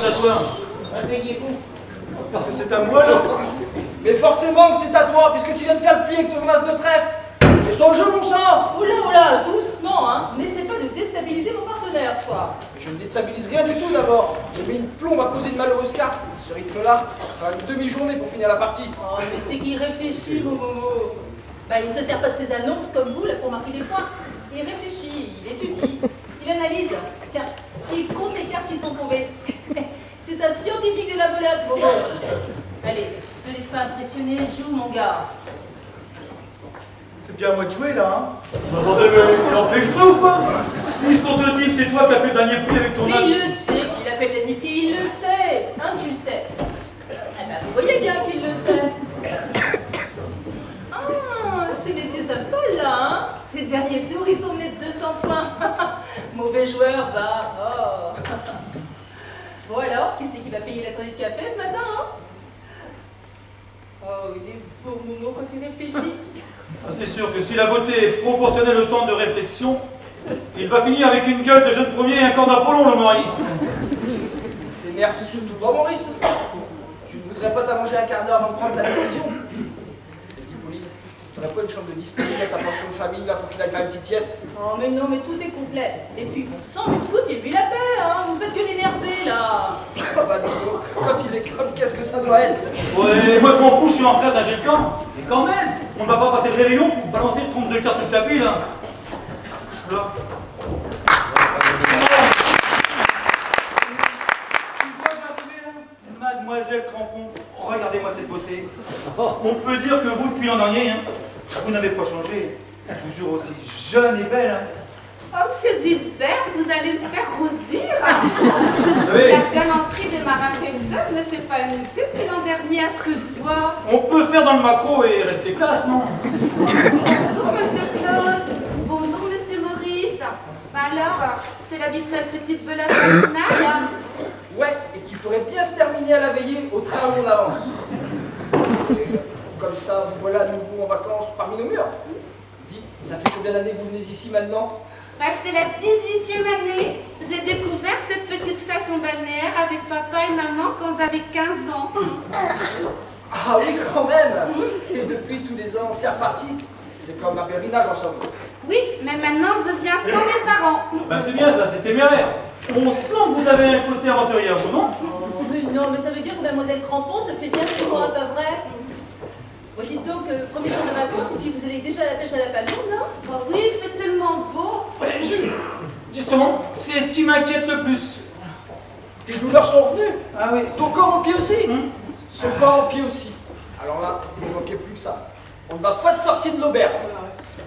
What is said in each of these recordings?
à toi? Réveillez-vous. Parce que c'est à moi, là. Mais forcément que c'est à toi, puisque tu viens de faire le pli avec ton as de trèfle. Et son jeu, mon sang. Oula, doucement, hein. N'essaie pas de déstabiliser mon partenaire, toi. Mais je ne déstabilise rien du tout d'abord. J'ai mis une plombe à causer de malheureuse carte. Ce rythme-là, ça va une demi-journée pour finir la partie. Oh, mais c'est qu'il réfléchit, mon Momo. Bah, il ne se sert pas de ses annonces comme vous, là, pour marquer des points. Il réfléchit, il étudie, il analyse. Tiens, il compte les cartes qui sont tombées. C'est un scientifique de la volade, Momo. Allez, ne te laisse pas impressionner, joue, mon gars. C'est bien à moi de jouer, là, hein. Attendez, mais il en fait exprès ou pas? Puisqu'on te dit que c'est toi qui as fait le dernier prix avec ton Mais as. il le sait qu'il a fait le dernier prix, il le sait. Hein, tu le sais. Eh ben, vous voyez bien qu'il le sait. Ah, ces messieurs s'affolent, là, hein. Ces derniers tours, ils sont menés de 200 points. Mauvais joueur, va. Oh. Bon alors, qui c'est qui va payer la tournée de café ce matin, hein? Oh, il est beau, Momo, quand il réfléchit. Ah, c'est sûr que si la beauté est proportionnelle au temps de réflexion, il va finir avec une gueule de jeune premier et un corps d'Apollon, le Maurice. T'énerves surtout toi, Maurice. Tu ne voudrais pas t'allonger un quart d'heure avant de prendre ta décision. Petit Pauline, tu n'aurais pas une chambre de disponible à ta pension de famille là pour qu'il aille faire une petite sieste? Oh, mais non, mais tout est complet. Et puis, bon sang, mais foutez-lui la paix, hein. Vous faites que l'énerver, là. Ah bah dis donc, quand il est comme, qu'est-ce que ça doit être? Ouais, moi je m'en fous, je suis en train d'un jet de camp. Mais quand même, on ne va pas passer le réveillon pour balancer le 32 cartes de tapis, là. Là. Mademoiselle Crampon, regardez-moi cette beauté. On peut dire que vous, depuis l'an dernier, hein, vous n'avez pas changé. Toujours aussi jeune et belle. Hein. Oh, monsieur Gilbert, vous allez me faire rougir. Oui. La galanterie des marins Pesson ne s'est pas amusée depuis l'an dernier à ce que je vois. On peut faire dans le macro et rester classe, non? Bonjour, monsieur Claude. Bonjour, monsieur Maurice. Bah alors, c'est l'habituelle petite belette matinale. Ouais, et qui pourrait bien se terminer à la veillée au train où on avance. Et, comme ça, vous voilà à nouveau en vacances parmi nos murs. Dis, ça fait combien d'années que vous venez ici maintenant? Bah, c'est la 18e année. J'ai découvert cette petite station balnéaire avec papa et maman quand j'avais 15 ans. Ah oui, quand même. Et depuis tous les ans, c'est reparti. C'est comme un pèlerinage en somme. Oui, mais maintenant je viens sans mes parents. Ben c'est bien ça, c'est téméraire. On sent que vous avez un côté aventurier, vous, non? Oh, mais non, mais ça veut dire que mademoiselle Crampon se plaît bien chez moi, pas vrai? Bon, dites donc, premier jour de vacances, et puis vous allez déjà à la pêche à la palombe, là? Oh oui, il fait tellement beau. Ouais, justement, c'est ce qui m'inquiète le plus. Tes douleurs sont revenues. Ah oui. Ton corps au pied aussi. Son corps au pied aussi. Alors là, il ne manquait plus que ça. On ne va pas te sortir de l'auberge.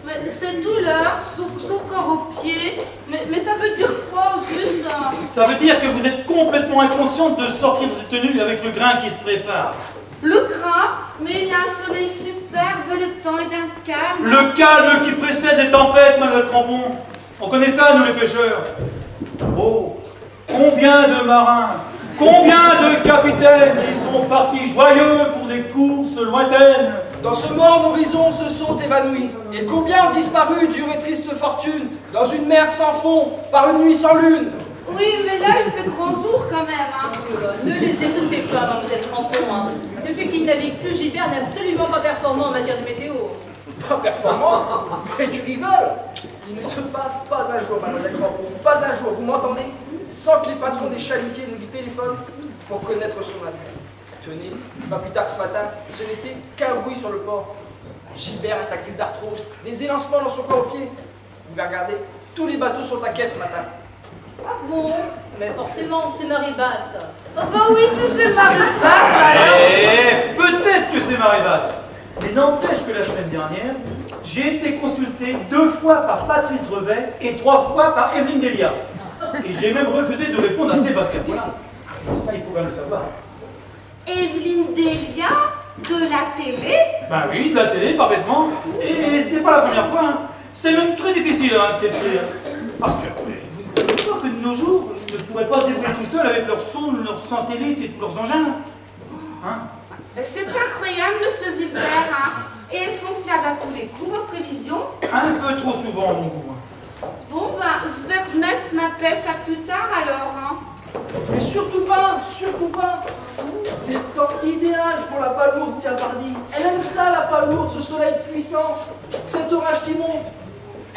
Mais cette douleur, son corps au pied, mais ça veut dire quoi au juste hein? Ça veut dire que vous êtes complètement inconsciente de sortir de cette tenue avec le grain qui se prépare. Le grain, mais il a un soleil superbe, le temps est d'un calme. Le calme qui précède les tempêtes, Manuel Crampon. On connaît ça, nous les pêcheurs. Oh, combien de marins, combien de capitaines qui sont partis joyeux pour des courses lointaines. Dans ce morne horizon se sont évanouis. Et combien ont disparu dure et triste fortune, dans une mer sans fond, par une nuit sans lune. Oui, mais là, il fait grand jour quand même. Hein. Ne les écoutez pas, mademoiselle Crampon, hein. Depuis qu'il navigue plus, Gilbert n'est absolument pas performant en matière de météo. Pas performant? Mais tu rigoles. Il ne se passe pas un jour, mademoiselle Crampon, pas un jour, vous m'entendez, sans que les patrons des chalutiers ne lui téléphonent pour connaître son avis. Tenez, pas plus tard que ce matin, ce n'était qu'un bruit sur le port. Gilbert a sa crise d'arthrose, des élancements dans son corps au pied. Vous pouvez regarder, tous les bateaux sont à quai ce matin. Ah bon? Mais forcément, c'est marée basse. Oh bah oui, si c'est marée basse alors. Eh, peut-être que c'est marée basse. Mais n'empêche que la semaine dernière, j'ai été consulté 2 fois par Patrice Drevet et 3 fois par Evelyne Delia. Et j'ai même refusé de répondre à Sébastien Paulin. Ça, il faut quand même le savoir. Evelyne Delia, de la télé? Ben oui, de la télé, parfaitement. Et ce n'est pas la première fois. Hein. C'est même très difficile à accepter. Parce que vous ne croyez pas que de nos jours, ils ne pourraient pas se débrouiller tout seuls avec leur son, leur satellite et tous leurs engins. Hein? C'est incroyable, monsieur Gilbert. Hein. Et elles sont fiables à tous les coups, vos prévisions? Un peu trop souvent, mon goût. Bon, ben, je vais remettre ma peste à plus tard alors. Hein. Mais mais surtout pas, surtout pas. C'est le temps idéal pour la palourde, tiens pardi. Elle aime ça, la palourde, ce soleil puissant, cet orage qui monte.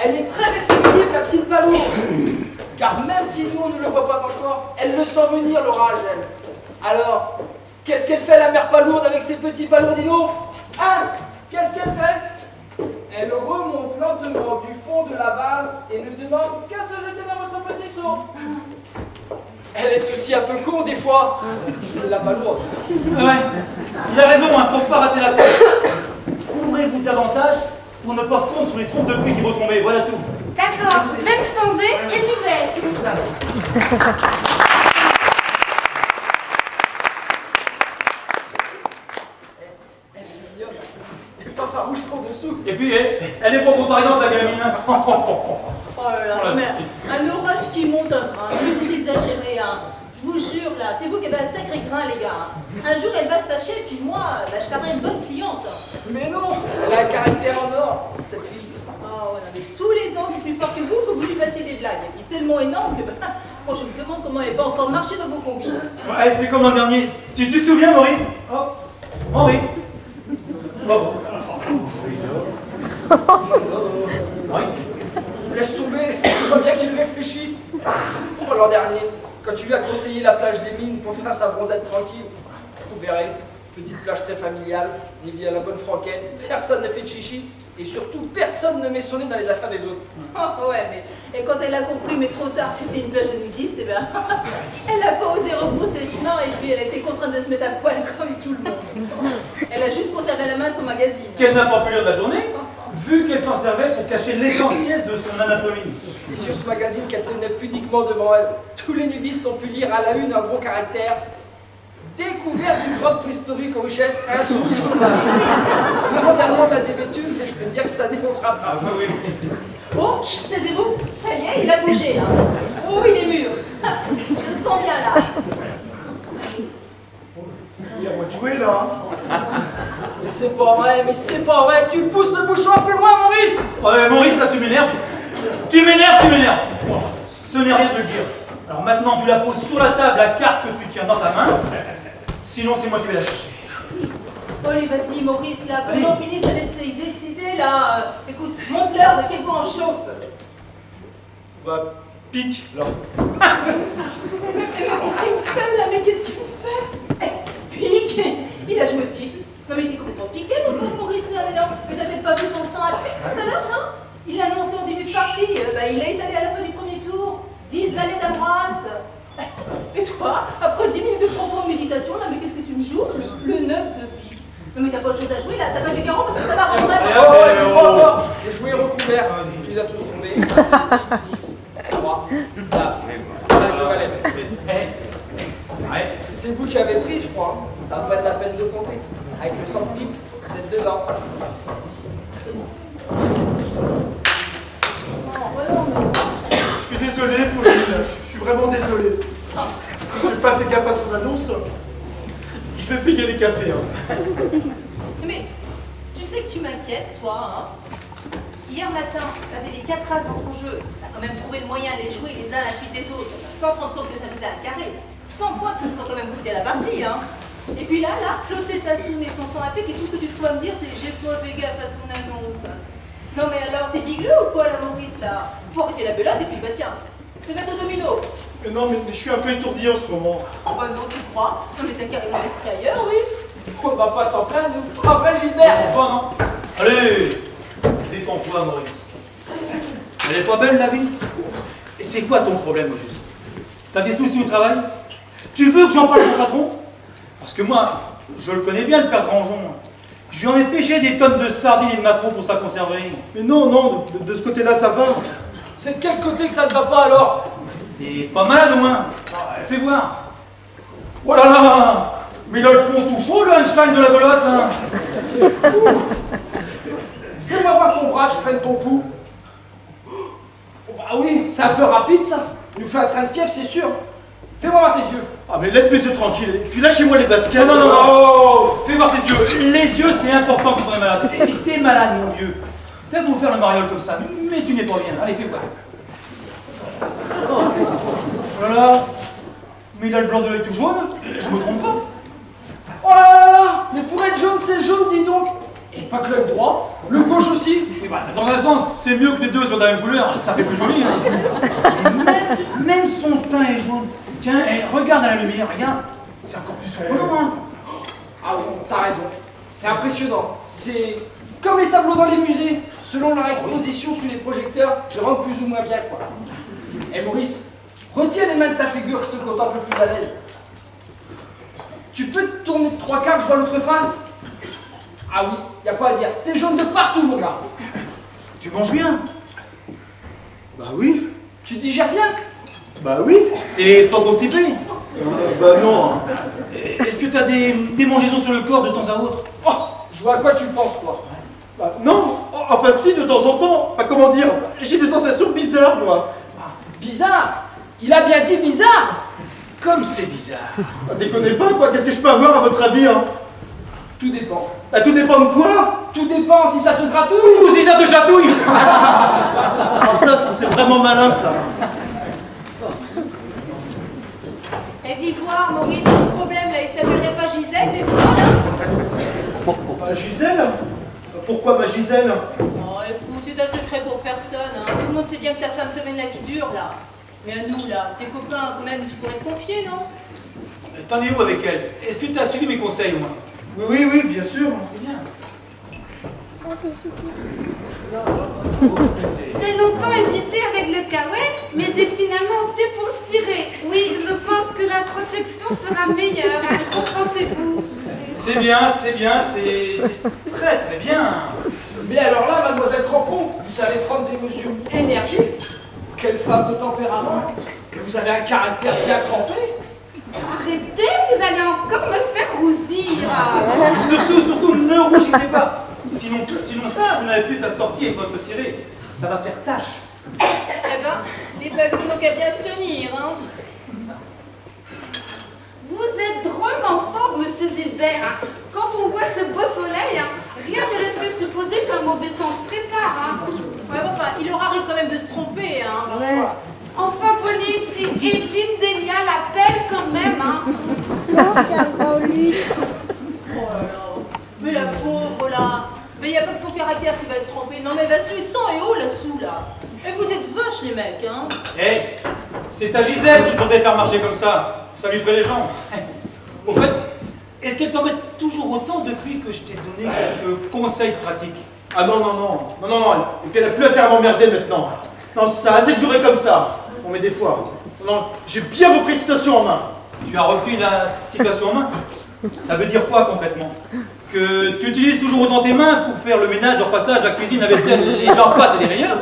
Elle est très réceptive, la petite palourde. Car même si nous, on ne le voit pas encore, elle le sent venir, l'orage, elle. Alors, qu'est-ce qu'elle fait, la mère palourde, avec ses petits palourdinos? Hein? Qu'est-ce qu'elle fait? Elle remonte lentement du fond de la vase et ne demande qu'à se jeter dans votre petit seau. Elle est aussi un peu con des fois, la palourde. Ouais, il a raison, hein, faut pas rater la porte. Couvrez-vous davantage pour ne pas fondre sous les trompes de pluie qui vont tomber, voilà tout. D'accord, je vais me changer et j'y vais. Elle est mignonne, elle est pas farouche pour dessous. Et puis, elle est pas contrariante, la gamine. Hein. Oh là là, mais un orage qui monte un grain, mais vous exagérez, hein. Je vous jure, là, c'est vous qui avez un sacré grain, les gars. Un jour, elle va se fâcher, et puis moi, bah, je perdrai une bonne cliente. Mais non, elle a un caractère en or, cette fille. Oh, ouais, mais tous les ans, c'est plus fort que vous, faut que vous lui fassiez des blagues. Il est tellement énorme que, bah, moi, je me demande comment elle va encore marcher dans vos combines. Ouais, c'est comme l'an dernier. Tu te souviens, Maurice? Oh, Maurice. Oh. Maurice. Laisse tomber, tu vois bien qu'il réfléchit. Oh, l'an dernier, quand tu lui as conseillé la plage des mines pour faire sa bronzette tranquille, vous verrez, petite plage très familiale, ni bien la bonne franquette, personne ne fait de chichi, et surtout personne ne met son nez dans les affaires des autres. Oh, ouais, mais et quand elle a compris, mais trop tard, que c'était une plage de nudistes, eh ben, elle n'a pas osé rebrousser le chemin, et puis elle a été contrainte de se mettre à poil comme tout le monde. Elle a juste conservé à la main son magazine. Qu'elle n'a pas pu lire de la journée, vu qu'elle s'en servait pour cacher l'essentiel de son anatomie. Et sur ce magazine qu'elle tenait pudiquement devant elle, tous les nudistes ont pu lire à la une un gros caractère: découverte d'une grotte préhistorique aux richesses insoupçonnables. L'an dernier, on l'a dévêtue, mais je peux te dire que cette année, on se rattrape. Ah oui. Oh, chut, taisez-vous, ça y est, il a bougé, hein. Oh, il est mûr. Je le sens bien, là. Il y a moi de jouer là. Hein. Mais c'est pas vrai, tu pousses le bouchon un peu loin, Maurice. Ouais, Maurice, là, tu m'énerves. Tu m'énerves. Ce n'est rien de le dire. Alors maintenant, tu la poses sur la table, la carte que tu tiens dans ta main. Sinon, c'est moi qui vais la chercher. Allez, vas-y, Maurice, là, qu'on en finisse avec ces idées, là. Écoute, montre-leur de quel point on chauffe. Bah, pique là. Mais qu'est-ce qu'il me fait, là? Mais qu'est-ce qu'il me fait? Pique? Il a joué pique. Non, mais il était complètement piqué, mon pauvre Maurice, là, mais non. Mais t'as peut-être pas vu son sang à pique tout à l'heure, non? Il l'a annoncé en début de partie. Bah, il a étalé à la fin du premier tour. 10 valets d'Ambroise. Et toi, après 10 minutes de profonde méditation, là, mais qu'est-ce que tu me joues? Le 9 de pique. Non, mais t'as pas autre chose à jouer, là. T'as pas du garrot parce que ça va rentrer. Oh, c'est jouer recouvert. Tu les as tous tombés. 10, 3, là. C'est vous qui avez pris, je crois. Ça va pas être la peine de compter. Avec le sang de pique, vous êtes dedans. Je suis désolé, Pauline. Je suis vraiment désolé. Je n'ai pas fait gaffe à son annonce. Je vais payer les cafés. Hein. Mais tu sais que tu m'inquiètes, toi, hein? Hier matin, t'avais les 4 as dans ton jeu. T'as quand même trouvé le moyen de les jouer les uns à la suite des autres, sans te rendre compte que ça faisait un carré. 100 points qui nous sont quand même bouffés à la partie, hein. Et puis là, Claude Tassoun et son sang à pique, et tout ce que tu trouves à me dire, c'est j'ai pas fait gaffe à son annonce. Non mais alors, t'es bigleux ou quoi, la Maurice, là? Faut arrêter la belade, et puis bah tiens, te mettre au domino. Mais non, mais je suis un peu étourdi en ce moment. Oh bah non, tu crois? Non mais t'as carrément l'esprit ailleurs, oui. On va pas s'en plaindre, nous. Pas vrai, Gilbert? Pas, non? Allez, détends-toi, Maurice. Elle est pas belle, la vie? Et c'est quoi ton problème, au juste? T'as des soucis au travail? Tu veux que j'en parle à ton patron? Parce que moi, je le connais bien, le père Grangeon. Je lui en ai pêché des tonnes de sardines et de maquereaux pour sa conserverie. Mais non, non, de ce côté-là, ça va. C'est de quel côté que ça ne va pas, alors? T'es pas malade, au moins? Fais voir. Oh là là! Mais là, le fond tout chaud, le Einstein de la belote, hein. Fais-moi voir ton bras, que je prenne ton pouls. Oh, bah oui, c'est un peu rapide, ça. Il nous fait un train de fièvre, c'est sûr. Fais-moi voir tes yeux. Ah, mais laisse mes yeux tranquilles. Et puis lâchez-moi les baskets. Non, non, non, oh, fais voir tes yeux. Les yeux, c'est important quand on est malade. Et t'es malade, mon vieux. T'as beau faire le mariole comme ça, mais tu n'es pas bien. Allez, fais voir. Oh là là. Mais il a le blanc de l'œil tout jaune, je me trompe pas. Oh là là là! Mais pour être jaune, c'est jaune, dis donc! Et pas que l'œil droit, le gauche aussi! Et bah, dans un sens, c'est mieux que les deux soient de la même couleur, ça fait plus joli. Hein. Même son teint est jaune. Tiens, regarde à la lumière, regarde. C'est encore plus surprenant. Hein. Ah oui, t'as raison. C'est impressionnant. C'est comme les tableaux dans les musées. Selon leur exposition sous les projecteurs, se rendent plus ou moins bien, quoi. Eh Maurice, retiens les mains de ta figure, je te contemple plus à l'aise. Tu peux te tourner de 3/4, je vois l'autre face? Ah oui, y a pas à dire. T'es jaune de partout, mon gars. Tu manges bien? Bah oui. Tu digères bien? Bah oui. T'es pas constipé? Bah non. Est-ce que t'as des démangeaisons sur le corps de temps à autre? Oh, je vois à quoi tu penses, toi. Bah non. Enfin si, de temps en temps. Bah comment dire? J'ai des sensations bizarres, moi. Bizarre? Il a bien dit bizarre? Comme c'est bizarre. Bah, déconnez pas, quoi. Qu'est-ce que je peux avoir, à votre avis, hein? Tout dépend. Bah tout dépend de quoi? Tout dépend si ça te gratouille. Ou si ça te chatouille. Ah ça, c'est vraiment malin, ça. Et dis voir, Maurice, ton problème là, il s'appellerait pas Gisèle des fois là? Bah Gisèle? Pourquoi ma Gisèle? Oh écoute, c'est un secret pour personne, hein. Tout le monde sait bien que ta femme te mène la vie dure là. Mais à nous là, tes copains quand même, tu pourrais te confier, non? T'en es où avec elle? Est-ce que t'as suivi mes conseils au moins? Oui, bien sûr. C'est bien. J'ai longtemps hésité avec le kawaii, mais j'ai finalement opté pour le ciré. Oui, je pense que la protection sera meilleure. Qu'en pensez-vous? C'est bien, c'est très très bien. Mais alors là, mademoiselle Crampon, vous savez prendre des mesures énergiques. Quelle femme de tempérament. Vous avez un caractère bien trempé. Arrêtez, vous allez encore me faire rougir. Surtout, ne rougissez pas. Sinon ça, vous n'avez plus qu'à sortir avec votre ciré. Ça va faire tâche. Eh ben, les ballons n'ont qu'à bien se tenir, hein. Vous êtes drôlement fort, monsieur Gilbert. Hein. Quand on voit ce beau soleil, hein, rien ne laisserait supposer qu'un mauvais temps se prépare. Hein. Ouais, bon, enfin, il leur arrive quand même de se tromper, hein, parfois. Enfin, Pauline, si Evelyne Delia l'appelle quand même, hein. Oh là là. Mais la pauvre là. Mais il n'y a pas que son caractère qui va être trempé. Non, mais elle va suer sang et eau là-dessous, là. Et vous êtes vaches, les mecs, hein. Eh, c'est ta Gisèle qui devrait faire marcher comme ça. Ça lui ferait les jambes. Au fait, est-ce qu'elle t'embête toujours autant depuis que je t'ai donné quelques conseils pratiques? Ah non. Et puis elle a plus intérêt à m'emmerder maintenant. Non, ça a assez duré comme ça. Bon, mais des fois. Non, j'ai bien repris la situation en main. Tu as repris la situation en main? Ça veut dire quoi concrètement? Que tu utilises toujours autant tes mains pour faire le ménage, le repassage, la cuisine, la vaisselle, et j'en passe et des meilleurs,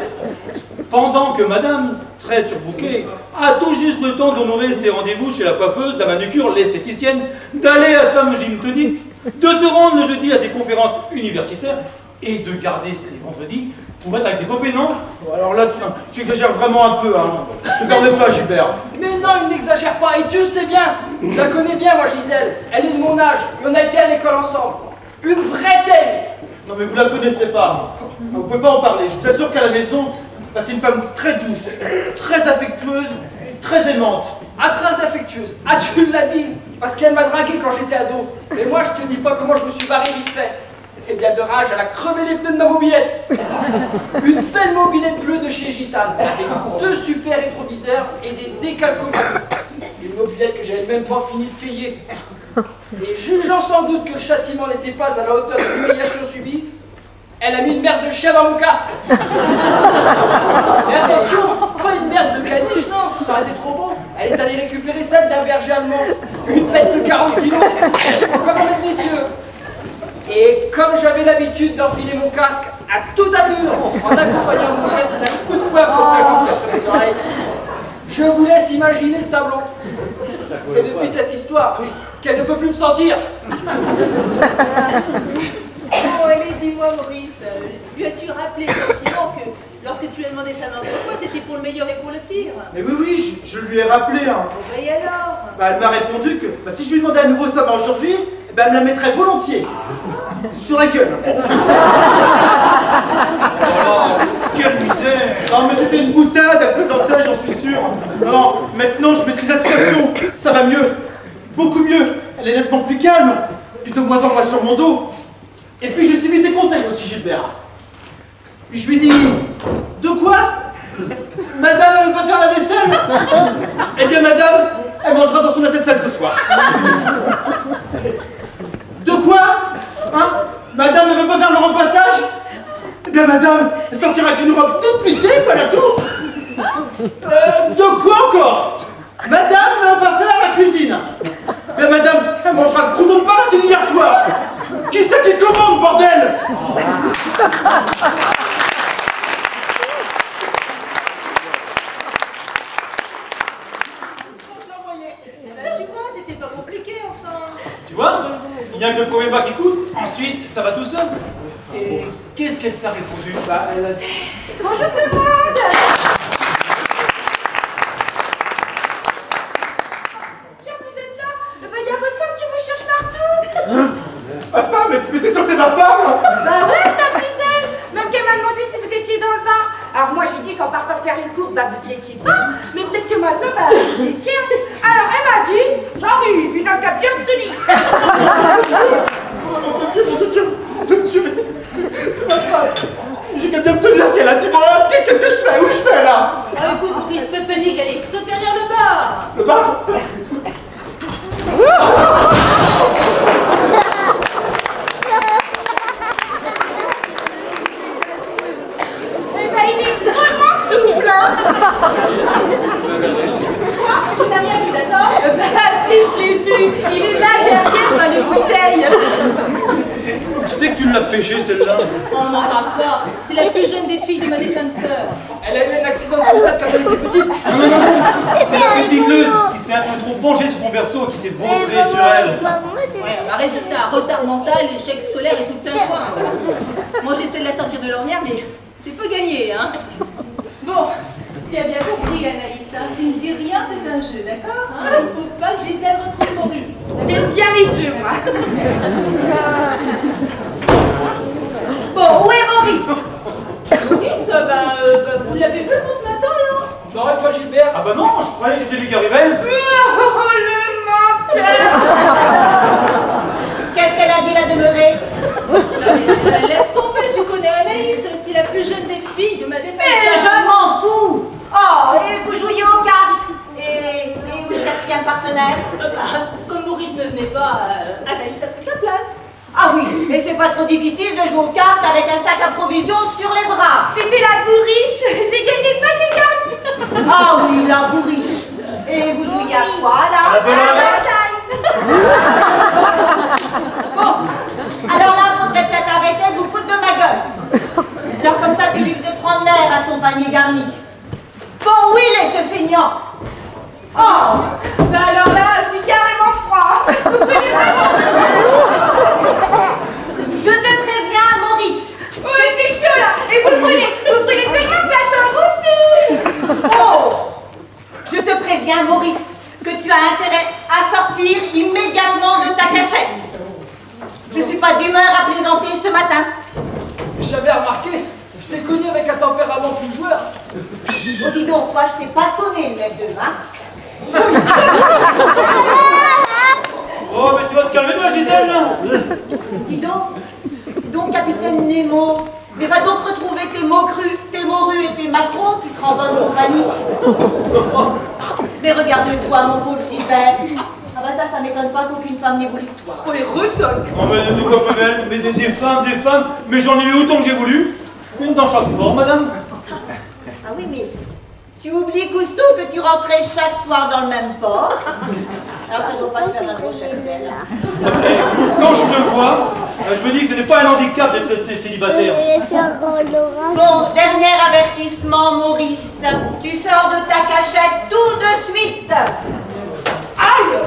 pendant que madame, très surbookée, a tout juste le temps d'honorer ses rendez-vous chez la coiffeuse, la manucure, l'esthéticienne, d'aller à Sam Gym Tonic, de se rendre le jeudi à des conférences universitaires et de garder ses vendredis pour être avec ses copains, non? Bon, alors là, tu exagères vraiment un peu, hein. Je te perdais pas, Gilbert. Mais non, il n'exagère pas, et tu le sais bien. Je la connais bien, moi, Gisèle. Elle est de mon âge, et on a été à l'école ensemble. Une vraie telle. Non, mais vous la connaissez pas. Vous pouvez pas en parler. Je vous assure qu'à la maison, bah, c'est une femme très douce, très affectueuse, très aimante. Ah, très affectueuse. Ah, tu l'as dit. Parce qu'elle m'a dragué quand j'étais ado. Mais moi, je te dis pas comment je me suis barré vite fait. Et bien de rage, elle a crevé les pneus de ma mobilette. Une belle mobilette bleue de chez Gitane, avec 2 super rétroviseurs et des décalcomates. Une mobilette que j'avais même pas fini de payer. Et jugeant sans doute que le châtiment n'était pas à la hauteur de l'humiliation subie, elle a mis une merde de chien dans mon casque. Et attention, pas une merde de caniche, non, ça aurait été trop beau. Elle est allée récupérer celle d'un berger allemand. Une bête de 40 kilos. Faut quand même être vicieux. Et comme j'avais l'habitude d'enfiler mon casque à toute allure, en accompagnant mon geste d'un coup de poing pour faire glisser entre les oreilles, je vous laisse imaginer le tableau. C'est depuis cette histoire qu'elle ne peut plus me sentir. Oh, allez, dis-moi, Maurice, lui as-tu rappelé gentiment que lorsque tu lui as demandé sa main autrefois, c'était pour le meilleur et pour le pire? Mais oui, je lui ai rappelé. Hein. Bon, et alors? Bah, elle m'a répondu que bah, si je lui demandais à nouveau sa main aujourd'hui, bah, elle me la mettrait volontiers. Sur la gueule. là, quelle misère! Non, mais c'était une boutade, elle plaisantait, j'en suis sûr. Non, maintenant je maîtrise la situation, ça va mieux. Beaucoup mieux. Elle est nettement plus calme, puis de moins en moins sur mon dos. Et puis j'ai suivi tes conseils aussi, Gilbert. Puis je lui dis, de quoi? Madame, elle veut pas faire la vaisselle? Eh bien, madame, elle mangera dans son assiette sale ce soir. De quoi? Hein? Madame, elle veut pas faire le repassage? Eh bien, madame, elle sortira avec une robe toute plissée, voilà tout. De quoi encore? Madame ne veut pas faire la cuisine. Eh bien, madame, elle mangera le crouton de pain rassis d'hier soir. Qui c'est qui commande, bordel? Tu vois, c'était pas compliqué, enfin. Tu vois? Il n'y a que le premier pas qui coûte, ensuite ça va tout seul. Et qu'est-ce qu'elle t'a répondu? Bah, elle a... Bonjour tout le monde. Tiens, vous êtes là? Il y a votre femme qui vous cherche partout. Ma femme, mais t'es sûr que c'est ma femme? Bah ouais, ta Gisèle. Même qu'elle m'a demandé si vous étiez dans le bar. Alors moi j'ai dit qu'en partant faire les courses, bah vous y étiez pas. Mais peut-être que maintenant, bah vous y étiez. Alors elle m'a dit, j'arrive, il n'a qu'à bien se tenir. Mon Dieu, c'est ma femme. J'ai qu'à bien me tenir qu'elle a dit, moi, qu'est-ce que je fais? Où je fais là? Ah, écoute, Maurice, pas de panique, allez, saute derrière le bar. Le bar? Eh ben il est drôlement souple, hein. Toi, tu n'as rien vu, d'accord? Bah si, je l'ai vu. Il est là derrière dans les bouteilles. Tu sais que tu l'as pêché celle-là? On n'en parle pas. C'est la plus jeune des filles de ma défunte sœur. Elle a eu un accident de poussade quand elle était petite. Non, c'est la bigleuse qui s'est un peu trop penchée sur son berceau et qui s'est vautrée sur elle. Ouais, bah, résultat, retard mental, échec scolaire et tout le tintouin. Bah. Moi, j'essaie de la sortir de l'ornière, mais c'est peu gagné, hein. Bon, tu as bien compris, Anaïs, hein. Tu ne dis rien, c'est un jeu, d'accord, hein. Il ne faut pas que Gisèle retrouve Maurice. J'aime bien les jeux, moi. Bon, où est Maurice? Maurice, vous l'avez vu, vous, ce matin, là? Non, et toi, Gilbert? Ah bah non, je croyais que c'était lui qui arrivait. Oh, le menteur. Qu'est-ce qu'elle a dit, la demeurée? Laisse tomber, tu connais Anaïs, c'est la plus jeune des filles de ma défunte. Mais je m'en fous! Oh, et vous jouiez aux cartes? Et où le quatrième partenaire? Comme Maurice ne venait pas, Anaïs a pris sa place. Ah oui, et c'est pas trop difficile de jouer aux cartes avec un sac à provisions sur les bras. C'était la bourriche. J'ai gagné le panier garni. Ah oui, la bourriche. Et vous jouiez à quoi, là? À la volée. Bon, alors là, faudrait peut-être arrêter de vous foutre de ma gueule. Alors comme ça, tu lui faisais prendre l'air à ton panier garni. Bon, où il est, ce feignant? Oh! Bah alors là, c'est carrément froid. Vous prenez vraiment? Je te préviens, Maurice. Oui, c'est chaud là. Et vous prenez tellement que ça sent aussi. Oh! Je te préviens, Maurice, que tu as intérêt à sortir immédiatement de ta cachette. Je suis pas d'humeur à plaisanter ce matin. J'avais remarqué, je t'ai connu avec un tempérament plus joueur. Oh, dis donc, toi, je t'ai pas sonné le mec de main. Oh, mais tu vas te calmer, toi, Gisèle, là. Dis donc, capitaine Nemo, mais va donc retrouver tes mots crus, tes morues et tes macros qui seront en bonne compagnie. Mais regarde-toi, mon pauvre Gilbert. Ah bah ça m'étonne pas qu'aucune femme n'ait voulu de toi. Oh, les retocs! Oh, mais de quoi, Femelle? Mais des femmes, mais j'en ai eu autant que j'ai voulu. Une dans chaque port, madame. Ah oui, mais tu oublies, Cousteau, que tu rentrais chaque soir dans le même port. Alors ça doit pas te faire un gros cheptel. Quand je te vois, je me dis que ce n'est pas un handicap d'être resté célibataire. Bon, dernier avertissement, Maurice. Tu sors de ta cachette tout de suite. Aïe!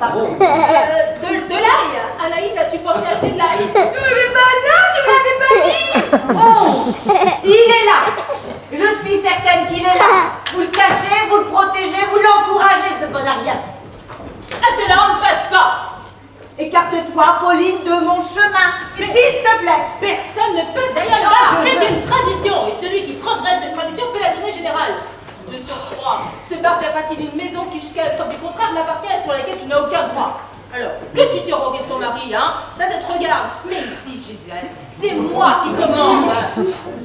Pardon. De l'ail. Anaïs, as-tu pensé acheter de l'ail? Mais bah non, tu m'avais pas dit. Oh! Il est là. Je suis certaine qu'il est là. Vous le cachez, vous le protégez, vous l'encouragez, ce bon arrière. Ah, te la on ne passe pas. Écarte-toi, Pauline, de mon chemin. S'il te plaît. Personne ne peut se derrière le bar. C'est une tradition. Et celui qui transgresse cette tradition fait la tournée générale. De surcroît, ce bar fait partie d'une maison qui, jusqu'à la preuve du contraire, m'appartient et sur laquelle tu n'as aucun droit. Alors, que tu terrorises ton mari, hein, ça te regarde. Mais ici, Gisèle, c'est moi qui commande.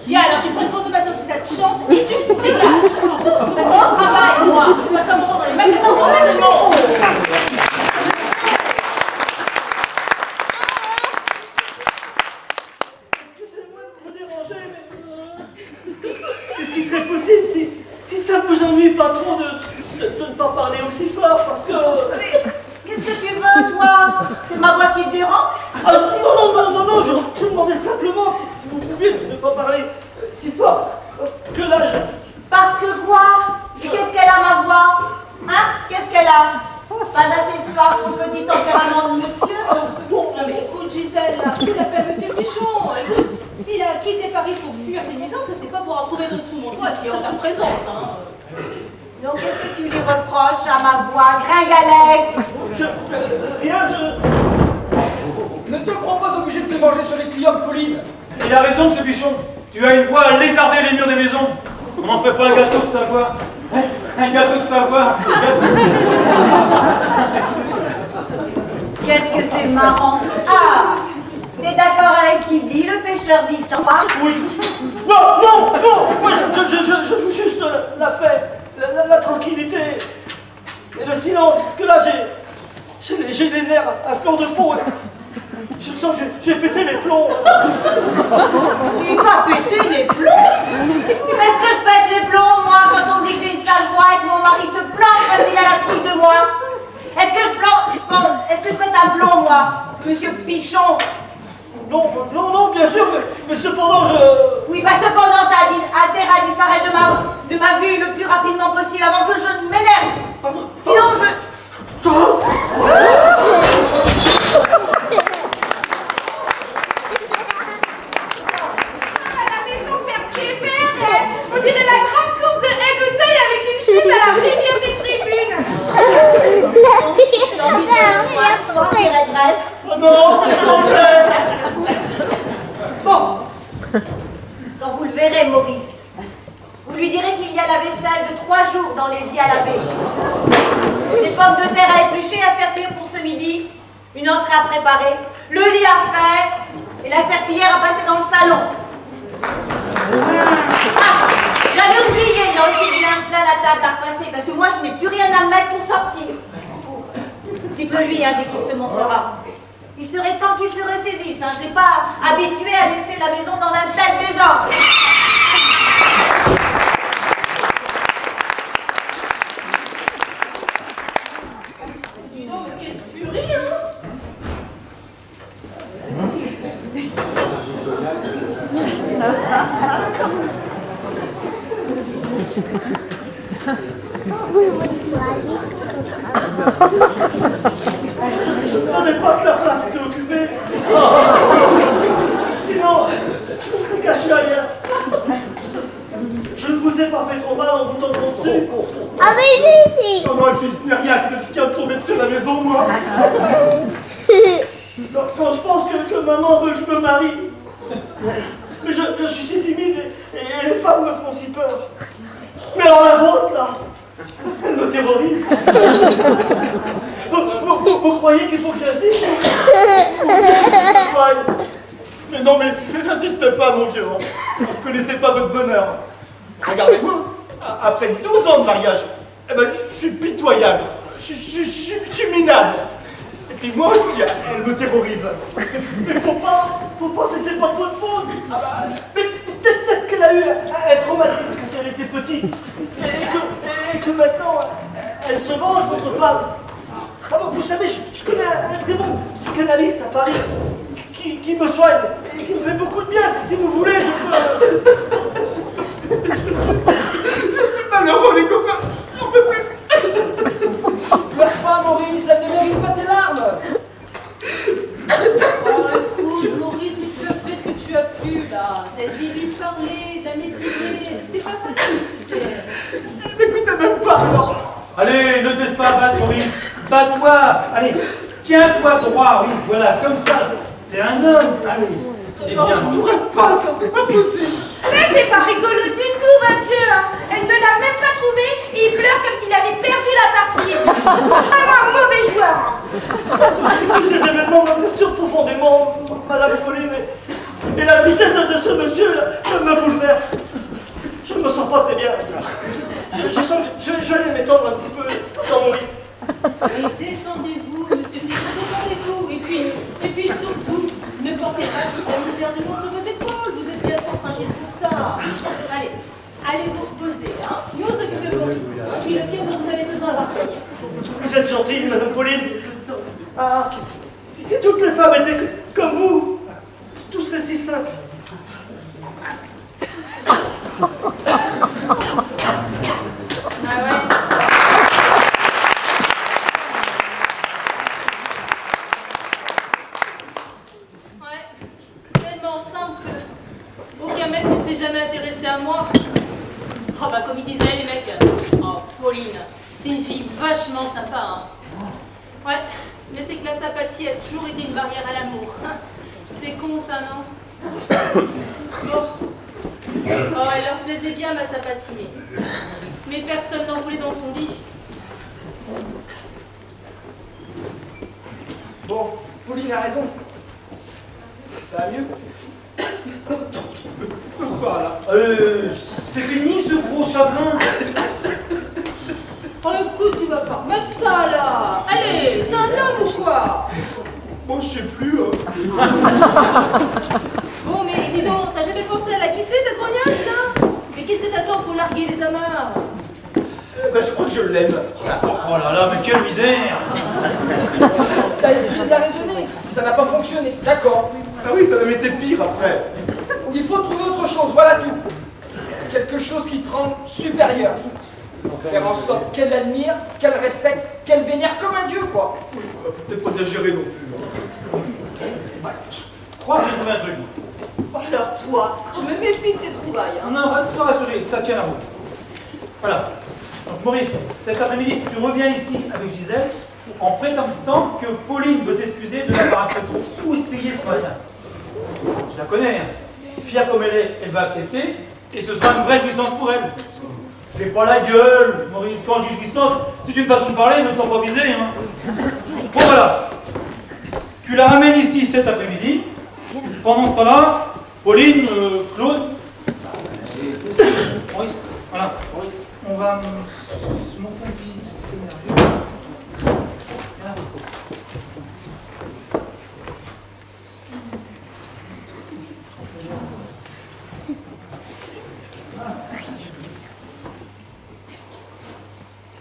Viens, alors tu prends une consommation si ça te chante et tu te dégages. Parce que je travaille, moi. Je passe pas mon temps dans les magasins pour mettre le monde. Excusez-moi de vous déranger, mais est-ce qu'il serait possible si ça vous ennuie pas trop de ne pas parler aussi fort, parce que... Qu'est-ce que tu veux, toi? C'est ma voix qui te dérange? Ah, non, je demandais simplement si vous pouviez ne pas parler si fort, que là, Parce que quoi? Qu'est-ce qu'elle a, ma voix? Hein? Qu'est-ce qu'elle a? Pas assez soif pour le petit tempérament de monsieur? Bon, non mais écoute Gisèle, là, tu l'appelles Monsieur Pichon. Écoute, s'il a quitté Paris pour fuir ses nuisances, ça c'est pas pour en trouver d'autres sous mon toit et puis en ta présence, hein. Donc qu'est-ce que tu lui reproches à ma voix, gringalette? Rien, Ne te crois pas obligé de te manger sur les clients de Pauline. Il a raison, ce bichon. Tu as une voix à lézarder les murs des maisons. On n'en ferait pas un gâteau de Savoie. Un gâteau de Savoie. Qu'est-ce que c'est marrant? Ah! T'es d'accord avec ce qu'il dit, le pêcheur d'histoire? Oui. Non! Moi, je veux juste la paix, la tranquillité et le silence. Parce que là, j'ai les nerfs à fleur de peau. Je sens que j'ai pété les plombs. Il va péter les plombs? Est-ce que je pète les plombs, moi, quand on me dit que j'ai une sale voix et que mon mari se plante parce qu'il a la trouille de moi? Est-ce que je pète un plomb, moi, monsieur Pichon? Non, bien sûr, mais cependant, Oui, bah cependant, t'as intérêt à disparaître de ma vue le plus rapidement possible avant que je ne m'énerve. Sinon, je... La maison percée verte, on dirait la grande course de haie de taille avec une chute à la rivière des tribunes. J'ai envie de toi, qui régresse. Oh non, s'il te plaît. Bon, quand vous le verrez, Maurice, vous lui direz qu'il y a la vaisselle de 3 jours dans l'évier à laver. Des pommes de terre à éplucher, à faire cuire pour ce midi, une entrée à préparer, le lit à faire et la serpillière à passer dans le salon. Ah, j'avais oublié, il y a aussi du linge là à la table à repasser parce que moi je n'ai plus rien à mettre pour sortir. Dites-le lui, hein, dès qu'il se montrera. Il serait temps qu'il se ressaisisse, hein. Je ne l'ai pas habitué à laisser la maison dans un tel désordre. Dis donc, quelle furie, hein. Je ne savais pas que la place était occupée. Sinon, je me serais caché ailleurs. Je ne vous ai pas fait trop mal en vous tombant dessus. Non, et puis ce n'est rien que ce qui a tombé dessus la maison, moi. Quand je pense que maman veut que je me marie, mais je suis si timide et les femmes me font si peur. Mais alors la vôtre, là, elle me terrorise. Vous croyez qu'il faut que j'insiste? Mais non, mais n'insistez pas, mon vieux. Hein. Vous ne connaissez pas votre bonheur. Regardez-moi, après 12 ans de mariage, eh ben, je suis pitoyable. Je suis minable. Et puis moi aussi, elle me terrorise. Mais faut pas, c'est pas de votre faute. Mais peut-être qu'elle a eu un traumatisme quand elle était petite. Et que maintenant, elle se venge, votre femme. Ah bon, vous savez, je connais un très bon psychanalyste à Paris qui me soigne et qui me fait beaucoup de bien. Si vous voulez, je peux... Je suis malheureux, les copains. J'en peux plus. Pleure pas, Maurice, elle ne mérite pas tes larmes. Oh, écoute, Maurice, mais tu as fait ce que tu as pu, là. T'as essayé de lui parler, de la maîtriser. C'était pas facile, tu sais. N'écoutez même pas, alors. Allez, ne te laisse pas abattre, Maurice. Bats-toi. Allez, tiens-toi droit, oui, voilà, comme ça. T'es un homme. Allez. C'est Non, bien. je pourrais pas, ça, c'est pas possible. Ça, c'est pas rigolo du tout, monsieur. Elle ne l'a même pas trouvé et il pleure comme s'il avait perdu la partie. Vraiment un mauvais joueur. Tous ces événements me perturbent profondément, Madame Pauline, et la tristesse de ce monsieur me bouleverse. Je ne me sens pas très bien. Je sens que je vais aller m'étendre un petit peu dans mon lit. Détendez-vous, monsieur Fillon, détendez-vous. Et puis surtout, ne portez pas toute la misère du monde sur vos épaules. Vous êtes bien trop fragile pour ça. Allez vous reposer, hein. Nous s'occupe de Maurice. Puis lequel dont vous avez besoin d'apprendre. Vous êtes gentille, Madame Pauline. Ah, si toutes les femmes étaient comme vous, tout serait si simple. Ah ouais. Ouais, tellement simple que aucun mec ne s'est jamais intéressé à moi. Oh bah comme ils disaient les mecs, oh Pauline, c'est une fille vachement sympa, hein. Ouais, mais c'est que la sympathie a toujours été une barrière à l'amour. C'est con ça, non? Bon. Oh, elle leur plaisait bien ma sympathie. Mais personne n'en voulait dans son lit. Bon, Pauline a raison. Ça va mieux? Voilà. C'est fini ce gros chagrin. Oh écoute, tu vas pas remettre ça là. Allez, t'es un homme ou quoi? Moi, je sais plus. Bon, mais dis donc, t'as jamais pensé à la quitter, ta grognasse, là? Mais qu'est-ce que t'attends pour larguer les amarres? Ben, je crois que je l'aime. Oh là là, mais quelle misère. T'as essayé de la raisonner. Ça n'a pas fonctionné. D'accord. Ah oui, ça m'a été pire après. Il faut trouver autre chose, voilà tout. Quelque chose qui te rende supérieur. Faire en sorte qu'elle l'admire, qu'elle respecte, qu'elle vénère comme un dieu, quoi. Faut peut-être pas exagérer non plus. Je crois que j'ai trouvé un truc. Oh, alors toi, je me méfie de tes trouvailles, hein. Non, sois rassuré, ça tient la route. Voilà. Donc Maurice, cet après-midi, tu reviens ici avec Gisèle en prétextant que Pauline veut s'excuser de l'avoir un peu trop houspillée ce matin. Je la connais, hein. Fière comme elle va accepter et ce sera une vraie jouissance pour elle. Fais pas la gueule, Maurice, quand je dis jouissance, c'est une façon de parler, ne te sens pas visé, hein. Bon voilà. Tu la ramènes ici cet après-midi. Pendant ce temps-là, Pauline, Claude, Maurice, voilà, Maurice, on va se monter un petit scénario. Voilà.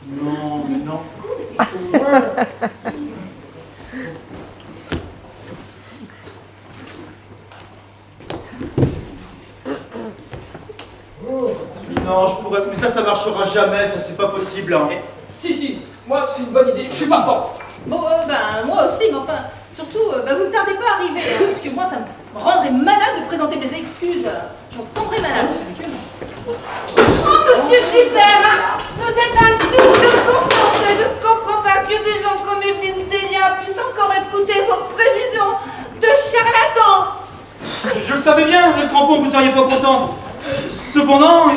Non, mais non. Non, je pourrais. Mais ça marchera jamais, ça, c'est pas possible. Hein. Si, moi, c'est une bonne idée. Je suis partant. Bon, ben, moi aussi, mais enfin, surtout, vous ne tardez pas à arriver, hein, parce que moi, ça me rendrait malade de présenter mes excuses. Je m'en tomberais malade. Oh, monsieur Zipper, vous êtes un double confiance. Je ne comprends pas que des gens comme Evelyne Delia puissent encore écouter vos prévisions de charlatans. Je le savais bien, le crampon, vous ne seriez pas contente. Cependant,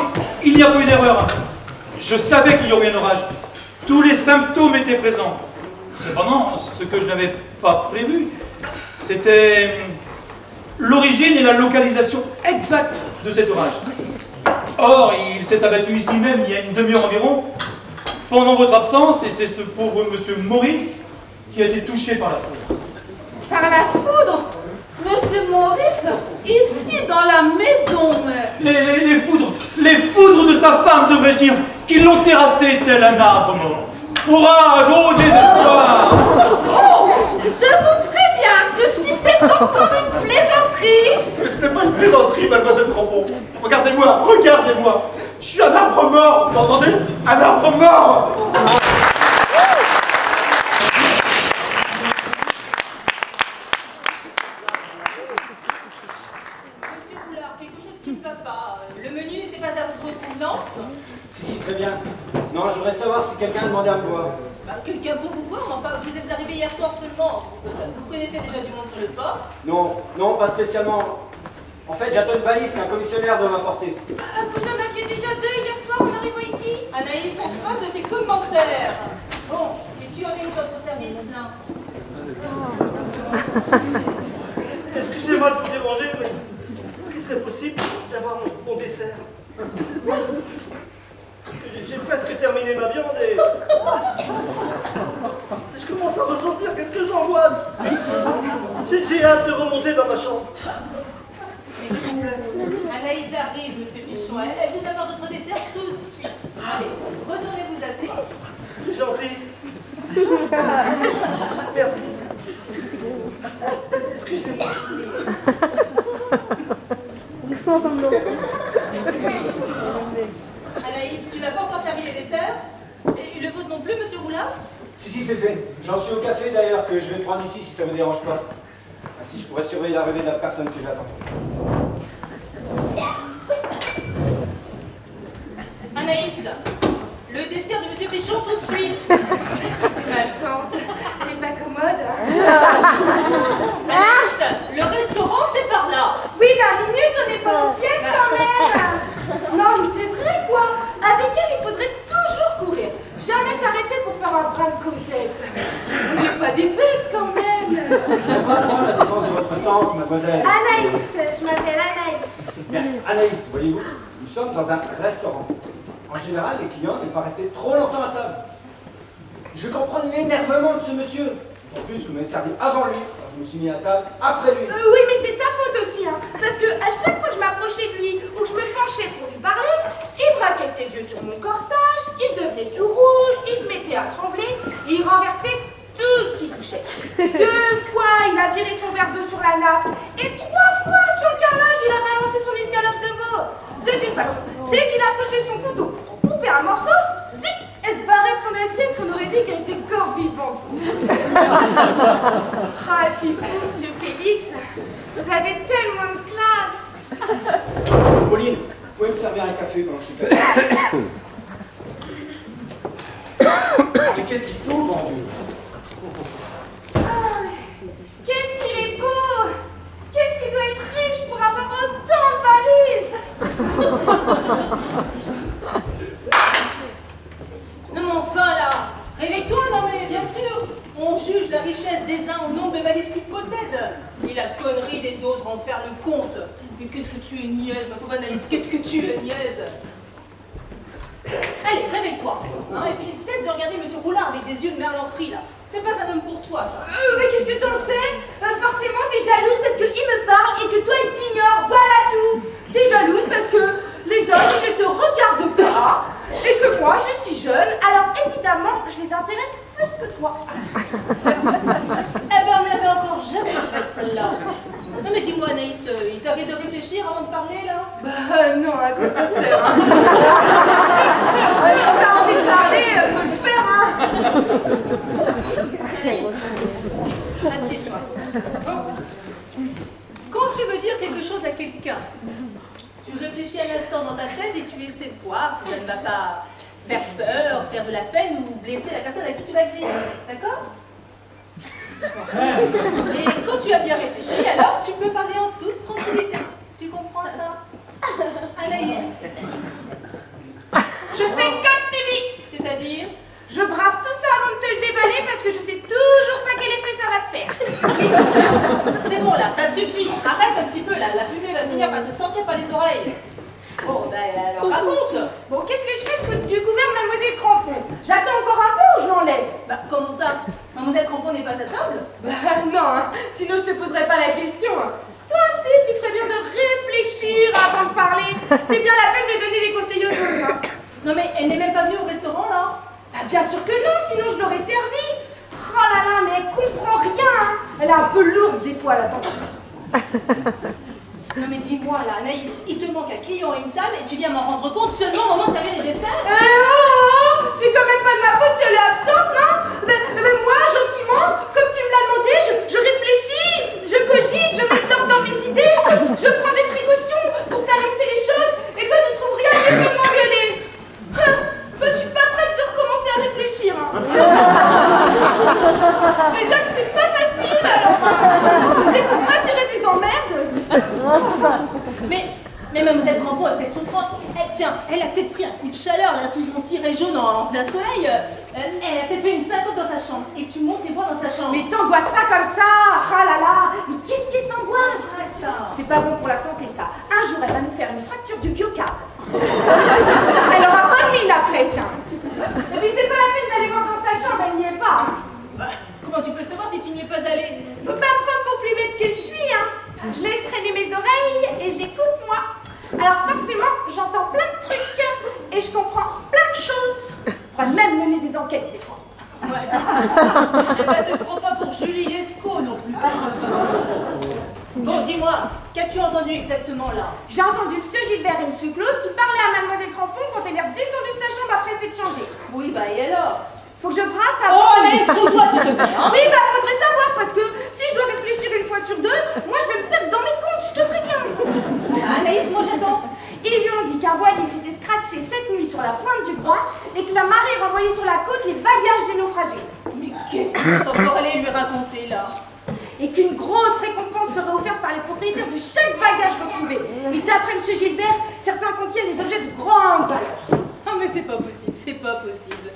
il n'y a pas eu d'erreur. Je savais qu'il y aurait un orage. Tous les symptômes étaient présents. Cependant, ce que je n'avais pas prévu, c'était l'origine et la localisation exacte de cet orage. Or, il s'est abattu ici même il y a une demi-heure environ, pendant votre absence, et c'est ce pauvre monsieur Maurice qui a été touché par la foudre. Par la foudre? Monsieur Maurice, ici dans la maison. Les foudres de sa femme, devrais-je dire, qui l'ont terrassé tel un arbre mort. Orage, oh désespoir! Oh, je vous préviens que si c'est encore une plaisanterie... Mais ce n'est pas une plaisanterie, mademoiselle Crampon. Regardez-moi, regardez-moi. Je suis un arbre mort, vous entendez? Un arbre mort. Monsieur Boulard, quelque chose qui ne va pas. Le menu n'était pas à votre convenance? Si, très bien. Non, je voudrais savoir si quelqu'un demandait à me voir. Bah, quelqu'un pour pour vous voir, mais enfin, vous êtes arrivé hier soir seulement. Vous connaissez déjà du monde sur le port? Non, non, pas spécialement. En fait, j'attends une valise qu'un commissionnaire doit m'apporter. Vous en aviez déjà deux hier soir en arrivant ici? Anaïs, on se passe de tes commentaires. Bon, et tu en es où votre service, là? Excusez-moi de vous déranger, mais est-ce qu'il serait possible d'avoir mon dessert? J'ai presque terminé ma viande et je commence à ressentir quelques angoisses. J'ai hâte de remonter dans ma chambre. S'il vous plaît. Anaïs arrive, monsieur Pichon. Elle vous apporte votre dessert tout de suite. Allez, retournez-vous asseoir. C'est gentil. Merci. Excusez-moi. Anaïs, tu n'as pas encore servi les desserts? Et le vôtre non plus, monsieur Roulard? Si, c'est fait. J'en suis au café d'ailleurs que je vais prendre ici si ça vous dérange pas. Ainsi, je pourrais surveiller l'arrivée de la personne que j'attends. Anaïs, le dessert de monsieur Pichon tout de suite. C'est ma tante. Elle est pas commode. Anaïs, le restaurant c'est par là. Oui, bah minute, on n'est pas en pièces quand même. Non, mais c'est vrai quoi. Avec elle, il faudrait toujours courir. Jamais s'arrêter pour faire un brin de causette. On n'est pas des bêtes quand même. Je vais pas prendre la défense de votre tante, mademoiselle. Anaïs, je m'appelle Anaïs. Bien, Anaïs, voyez-vous, nous sommes dans un restaurant. En général, les clients n'aiment pas rester trop longtemps à table. Je comprends l'énervement de ce monsieur. En plus, vous m'avez servi avant lui. Alors, je me suis mis à table après lui. Oui, mais c'est ta faute aussi, hein. Parce que à chaque fois que je m'approchais de lui ou que je me penchais pour lui parler, il braquait ses yeux sur mon corsage, il devenait tout rouge, il se mettait à trembler et il renversait tout ce qui touchait. 2 fois, il a viré son verre d'eau sur la nappe et 3 fois sur le carrelage, il a balancé son escalope de veau. De toute façon, dès qu'il approchait son couteau pour couper un morceau, zip, elle se barrait de son assiette qu'on aurait dit qu'elle était corps vivante. Ah, et puis vous, monsieur Félix, vous avez tellement de classe. Pauline, vous pouvez me servir un café pendant que je suis café. Mais qu'est-ce qu'il faut, mon Dieu? Ah, qu'est-ce qu'il est beau! Qu'est-ce qu'il doit être riche pour avoir autant de valises! Non, mais enfin là, réveille-toi, non mais bien sûr, on juge la richesse des uns au nombre de valises qu'ils possèdent. Et la connerie des autres en faire le compte. Mais qu'est-ce que tu es niaise, ma pauvre Anaïs, qu'est-ce que tu es niaise? Allez, réveille-toi, hein, et puis cesse de regarder monsieur Roulard avec des yeux de merlan frit là. Ce n'est pas un homme pour toi, ça. Mais qu'est-ce que t'en sais? Forcément, t'es jalouse parce qu'il me parle et que toi, il t'ignore. Voilà tout. T'es jalouse parce que les hommes, ils ne te regardent pas et que moi, je suis jeune. Alors, évidemment, je les intéresse plus que toi. Eh ben, on ne l'avait encore jamais faite, celle-là. Non, mais dis-moi, Anaïs, il t'arrive de réfléchir avant de parler, là? Bah non, à quoi ça sert, hein? Si t'as envie de parler, faut le faire, hein? Anaïs, assieds-toi. Quand tu veux dire quelque chose à quelqu'un, tu réfléchis un instant dans ta tête et tu essaies de voir si ça ne va pas faire peur, faire de la peine ou blesser la personne à qui tu vas le dire. D'accord? Et quand tu as bien réfléchi, alors tu peux parler en toute tranquillité. Tu comprends ça? Anaïs, Je fais comme tu dis. c'est-à-dire? Je brasse tout ça avant de te le déballer parce que je sais toujours pas quel effet ça va te faire. C'est bon là, ça suffit. Arrête un petit peu là, la fumée va finir par te sortir par les oreilles. Bon, ben alors raconte. Bon, qu'est-ce que je fais du couvert, mademoiselle Crampon? J'attends encore un peu ou je l'enlève? Bah comment ça? Mademoiselle Crampon n'est pas à table? Bah non, hein. Sinon je te poserai pas la question. Toi aussi, tu ferais bien de réfléchir avant de parler. C'est bien la peine de donner des conseils aux autres. Hein. Non mais elle n'est même pas venue au restaurant là? Bah bien sûr que non, sinon je l'aurais servi. Oh là là, mais elle comprend rien. Hein. Elle est un peu lourde des fois, la tante. Non mais dis-moi là, Anaïs, il te manque un client et une table et tu viens m'en rendre compte seulement au moment de servir les desserts? C'est quand même pas de ma faute si elle est absente, non? Mais moi, gentiment, comme tu me l'as demandé, je réfléchis, je cogite, je mets de l'ordre dans mes idées, je prends des précautions pour t'arrêter les choses et toi tu trouves rien de mieux m'engueuler. Je suis pas prête de recommencer à réfléchir. Hein. Déjà que c'est pas facile, alors c'est pour pas tirer des emmerdes. Mais mademoiselle Crampon est peut-être souffrante. Tiens, elle a peut-être pris un coup de chaleur là sous son ciré jaune en plein soleil. Elle a peut-être fait une syncope dans sa chambre. Et tu montes et vois dans sa chambre. Mais t'angoisses pas comme ça. Ah là là. Mais qu'est-ce qui s'angoisse? C'est pas bon pour la santé ça. Un jour elle va nous faire une fracture du biocarde. Elle aura pas de mine après, tiens. Et puis c'est pas la peine d'aller voir dans sa chambre, elle n'y est pas. Bah, comment tu peux savoir si tu n'y es pas allée? Faut pas me prendre pour plus bête que je suis, hein. Je laisse traîner mes oreilles et j'écoute moi. Alors forcément, j'entends plein de trucs et je comprends plein de choses. Je pourrais même mener des enquêtes des fois. Ouais. Eh ben, ne prends pas pour Julie Lescaut non plus. Bon, dis-moi, qu'as-tu entendu exactement là? J'ai entendu M. Gilbert et M. Claude qui parlaient à Mademoiselle Crampon quand elle est redescendue de sa chambre après s'être changée. Oui, bah et alors? Faut que je brasse Oh, avant. Anaïs, toi s'il te plaît, hein? Oui, bah faudrait savoir parce que si je dois réfléchir une fois sur deux, moi je vais me perdre dans mes comptes, je te préviens. Anaïs, moi j'attends. Ils lui ont dit qu'un voilier s'était scratché cette nuit sur la pointe du Groin et que la marée renvoyait sur la côte les bagages des naufragés. Mais qu'est-ce qu'ils sont encore allés lui raconter là? Et qu'une grosse récompense serait offerte par les propriétaires de chaque bagage retrouvé. Et d'après M. Gilbert, certains contiennent des objets de grande valeur. Ah mais c'est pas possible, c'est pas possible.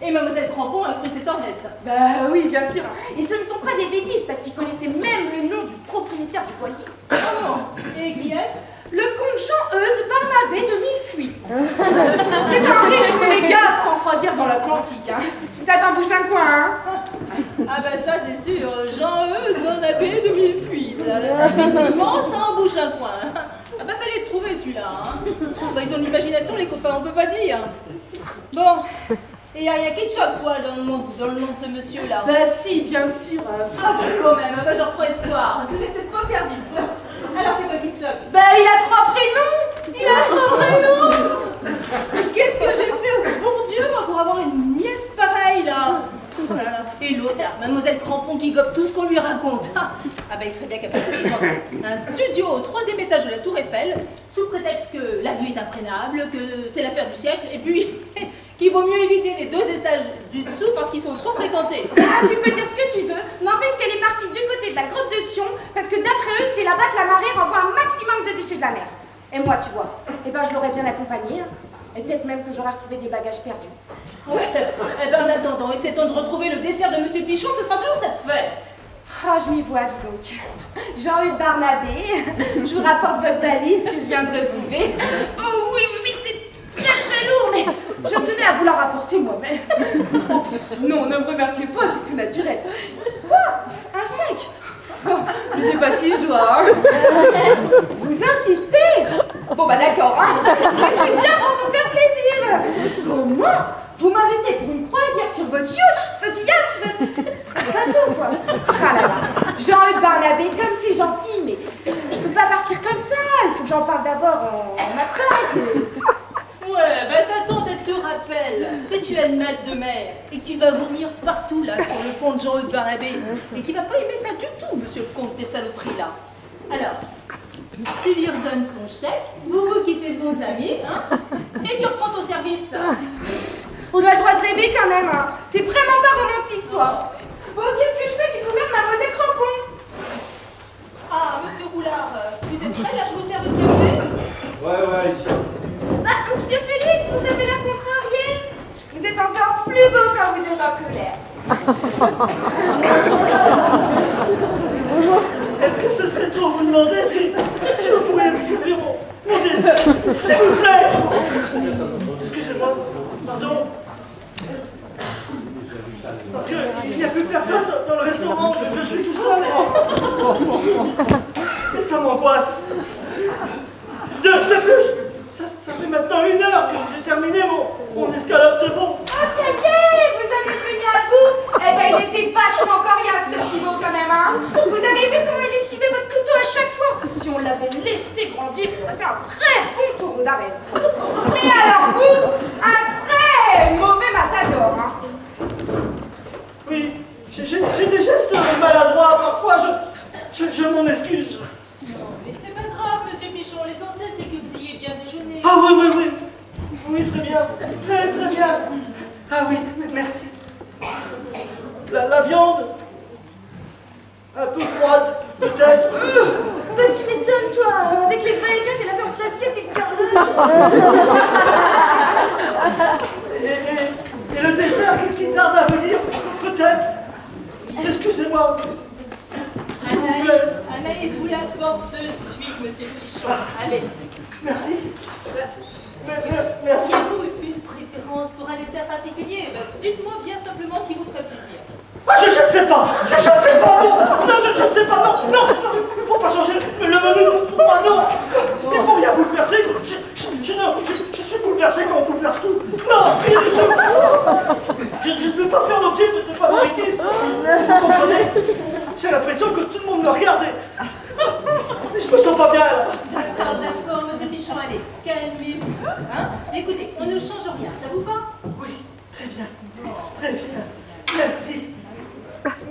Et mademoiselle Crampon a cru ses sornettes, ça. Bah oui, bien sûr. Et ce ne sont pas des bêtises parce qu'ils connaissaient même le nom du propriétaire du voilier. Oh, et qui est-ce? Le comte Jean-Eudes Barnabé de Millefuites. C'est un riche monégasque en croisière dans l'Atlantique. Hein. Ça t'en bouge un coin, hein? Ah bah ça c'est sûr, Jean-Eudes Barnabé de Millefuites. Effectivement, ça en bouge un coin. Ah bah fallait le trouver celui-là. Hein. Bah, ils ont de l'imagination les copains, on peut pas dire. Bon, et y a qui te choque toi dans le nom de ce monsieur-là? Bah si, bien sûr. Ah bah quand même, bah j'en reprends espoir. Tu n'étais pas perdu. Alors c'est quoi qui te choque? Bah il a 3 prénoms. Il a 3 prénoms. Qu'est-ce que j'ai fait au bon Dieu moi pour avoir une nièce pareille là? Oh là là. Et l'autre là, mademoiselle Crampon qui gobe tout ce qu'on lui raconte. Ah bah il serait bien qu'elle fasse un studio au 3e étage de la Tour Eiffel, sous prétexte que la vue est imprégnable, que c'est l'affaire du siècle, et puis qu'il vaut mieux éviter les 2 étages du dessous parce qu'ils sont trop fréquentés. Ah, tu peux dire ce que tu veux, n'empêche qu'elle est partie du côté de la grotte de Sion, parce que d'après eux, c'est là-bas que la marée renvoie un maximum de déchets de la mer. Et moi, tu vois, eh ben je l'aurais bien accompagnée, hein. Et peut-être même que j'aurais retrouvé des bagages perdus. Ouais, eh ben en attendant, essayons de retrouver le dessert de Monsieur Pichon, ce sera toujours cette fête. Ah, je m'y vois, dis donc. Jean-Eudes Barnabé, je vous rapporte votre valise que je viens de retrouver. Oh oui, c'est très lourd, mais je tenais à vous la rapporter moi-même. Non, ne me remerciez pas, c'est tout naturel. Quoi? Un chèque? Je sais pas si je dois, hein. Vous insistez? Bon bah d'accord, hein. Mais c'est bien pour vous faire plaisir. Comment? Vous m'invitez pour une croisière sur votre petit yacht, votre bateau, quoi. Ah là là. Jean-Eudes Barnabé, comme c'est gentil, mais je peux pas partir comme ça. Il faut que j'en parle d'abord à ma tante. Ouais, bah ta tante, elle te rappelle que tu as une mal de mer et que tu vas vomir partout là sur le pont de Jean-Eudes Barnabé et qu'il va pas aimer ça du tout, monsieur le comte, tes saloperies là. Alors, tu lui redonnes son chèque, vous vous quittez de bons amis, hein, et tu reprends ton service. On a le droit de rêver quand même, hein. T'es vraiment pas romantique, toi. Bon, qu'est-ce que je fais du coup même, mademoiselle Crampon? Ah, monsieur Roulard, vous êtes prêt là, je vous sers de café? Ouais, ici. Ah, monsieur Félix, vous avez l'air contrarié. Vous êtes encore plus beau quand vous êtes en colère. Est-ce que ce serait trop vous demander si vous pourriez me servir mon dessert, s'il vous plaît? Excusez-moi, pardon. Parce qu'il n'y a plus personne dans le restaurant, je suis tout seul et ça m'angoisse. De plus, ça fait maintenant 1 heure que j'ai terminé mon escalope de fond. Ah, ça y est, vous avez tenu à bout. Eh ben, il était vachement coriace, ce petit mot, quand même, hein. Vous avez vu comment il esquivait votre couteau à chaque fois? Si on l'avait laissé grandir, il aurait fait un très bon tour d'arène. Mais alors vous, un très mauvais matador, hein. Oui, j'ai des gestes maladroits, parfois je m'en excuse. Mais ce n'est pas grave, monsieur Pichon, l'essentiel c'est que vous ayez bien déjeuné. Ah oui. Oui, très bien. Très bien. Ah oui, merci. La viande, un peu froide, peut-être. Mais tu m'étonnes, toi, avec les va-et-vient qu'elle a fait en plastique et le Et le dessert qui tarde à venir, peut-être. Excusez-moi. S'il vous plaît. Anaïs vous l'apporte de suite, monsieur Pichon. Allez. Merci. Merci. Avez-vous une préférence pour un dessert particulier? Dites-moi bien simplement ce qui vous ferait plaisir. Ah, je ne sais pas. Je ne sais pas, non. Non, je ne sais pas, non. Non, il ne faut pas changer le menu pour moi, non. Il faut rien bouleverser. Je suis bouleversé quand on bouleverse tout. Non, rien du tout. Je ne peux pas faire l'objet de favoritisme. Vous comprenez? J'ai l'impression que tout le monde me regarde et je me sens pas bien. D'accord, monsieur Pichon, allez, calmez-vous. Hein? Écoutez, on ne change rien, ça vous va? Oui, très bien. Très bien. Merci.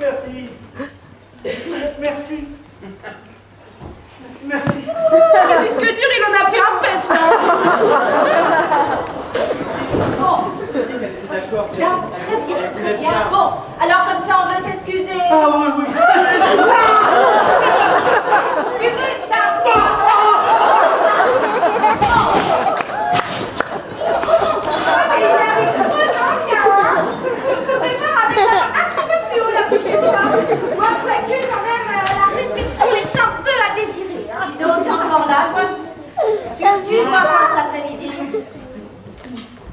Merci. Merci. Merci. Le disque dur, il en a pris un pet, là. Bon. D'accord, Très bien. Bon, alors comme ça, on veut s'excuser. Ah oui, oui. Tu veux ta... Dis donc, t'es encore là, toi? Tu joues à quoi cet après-midi?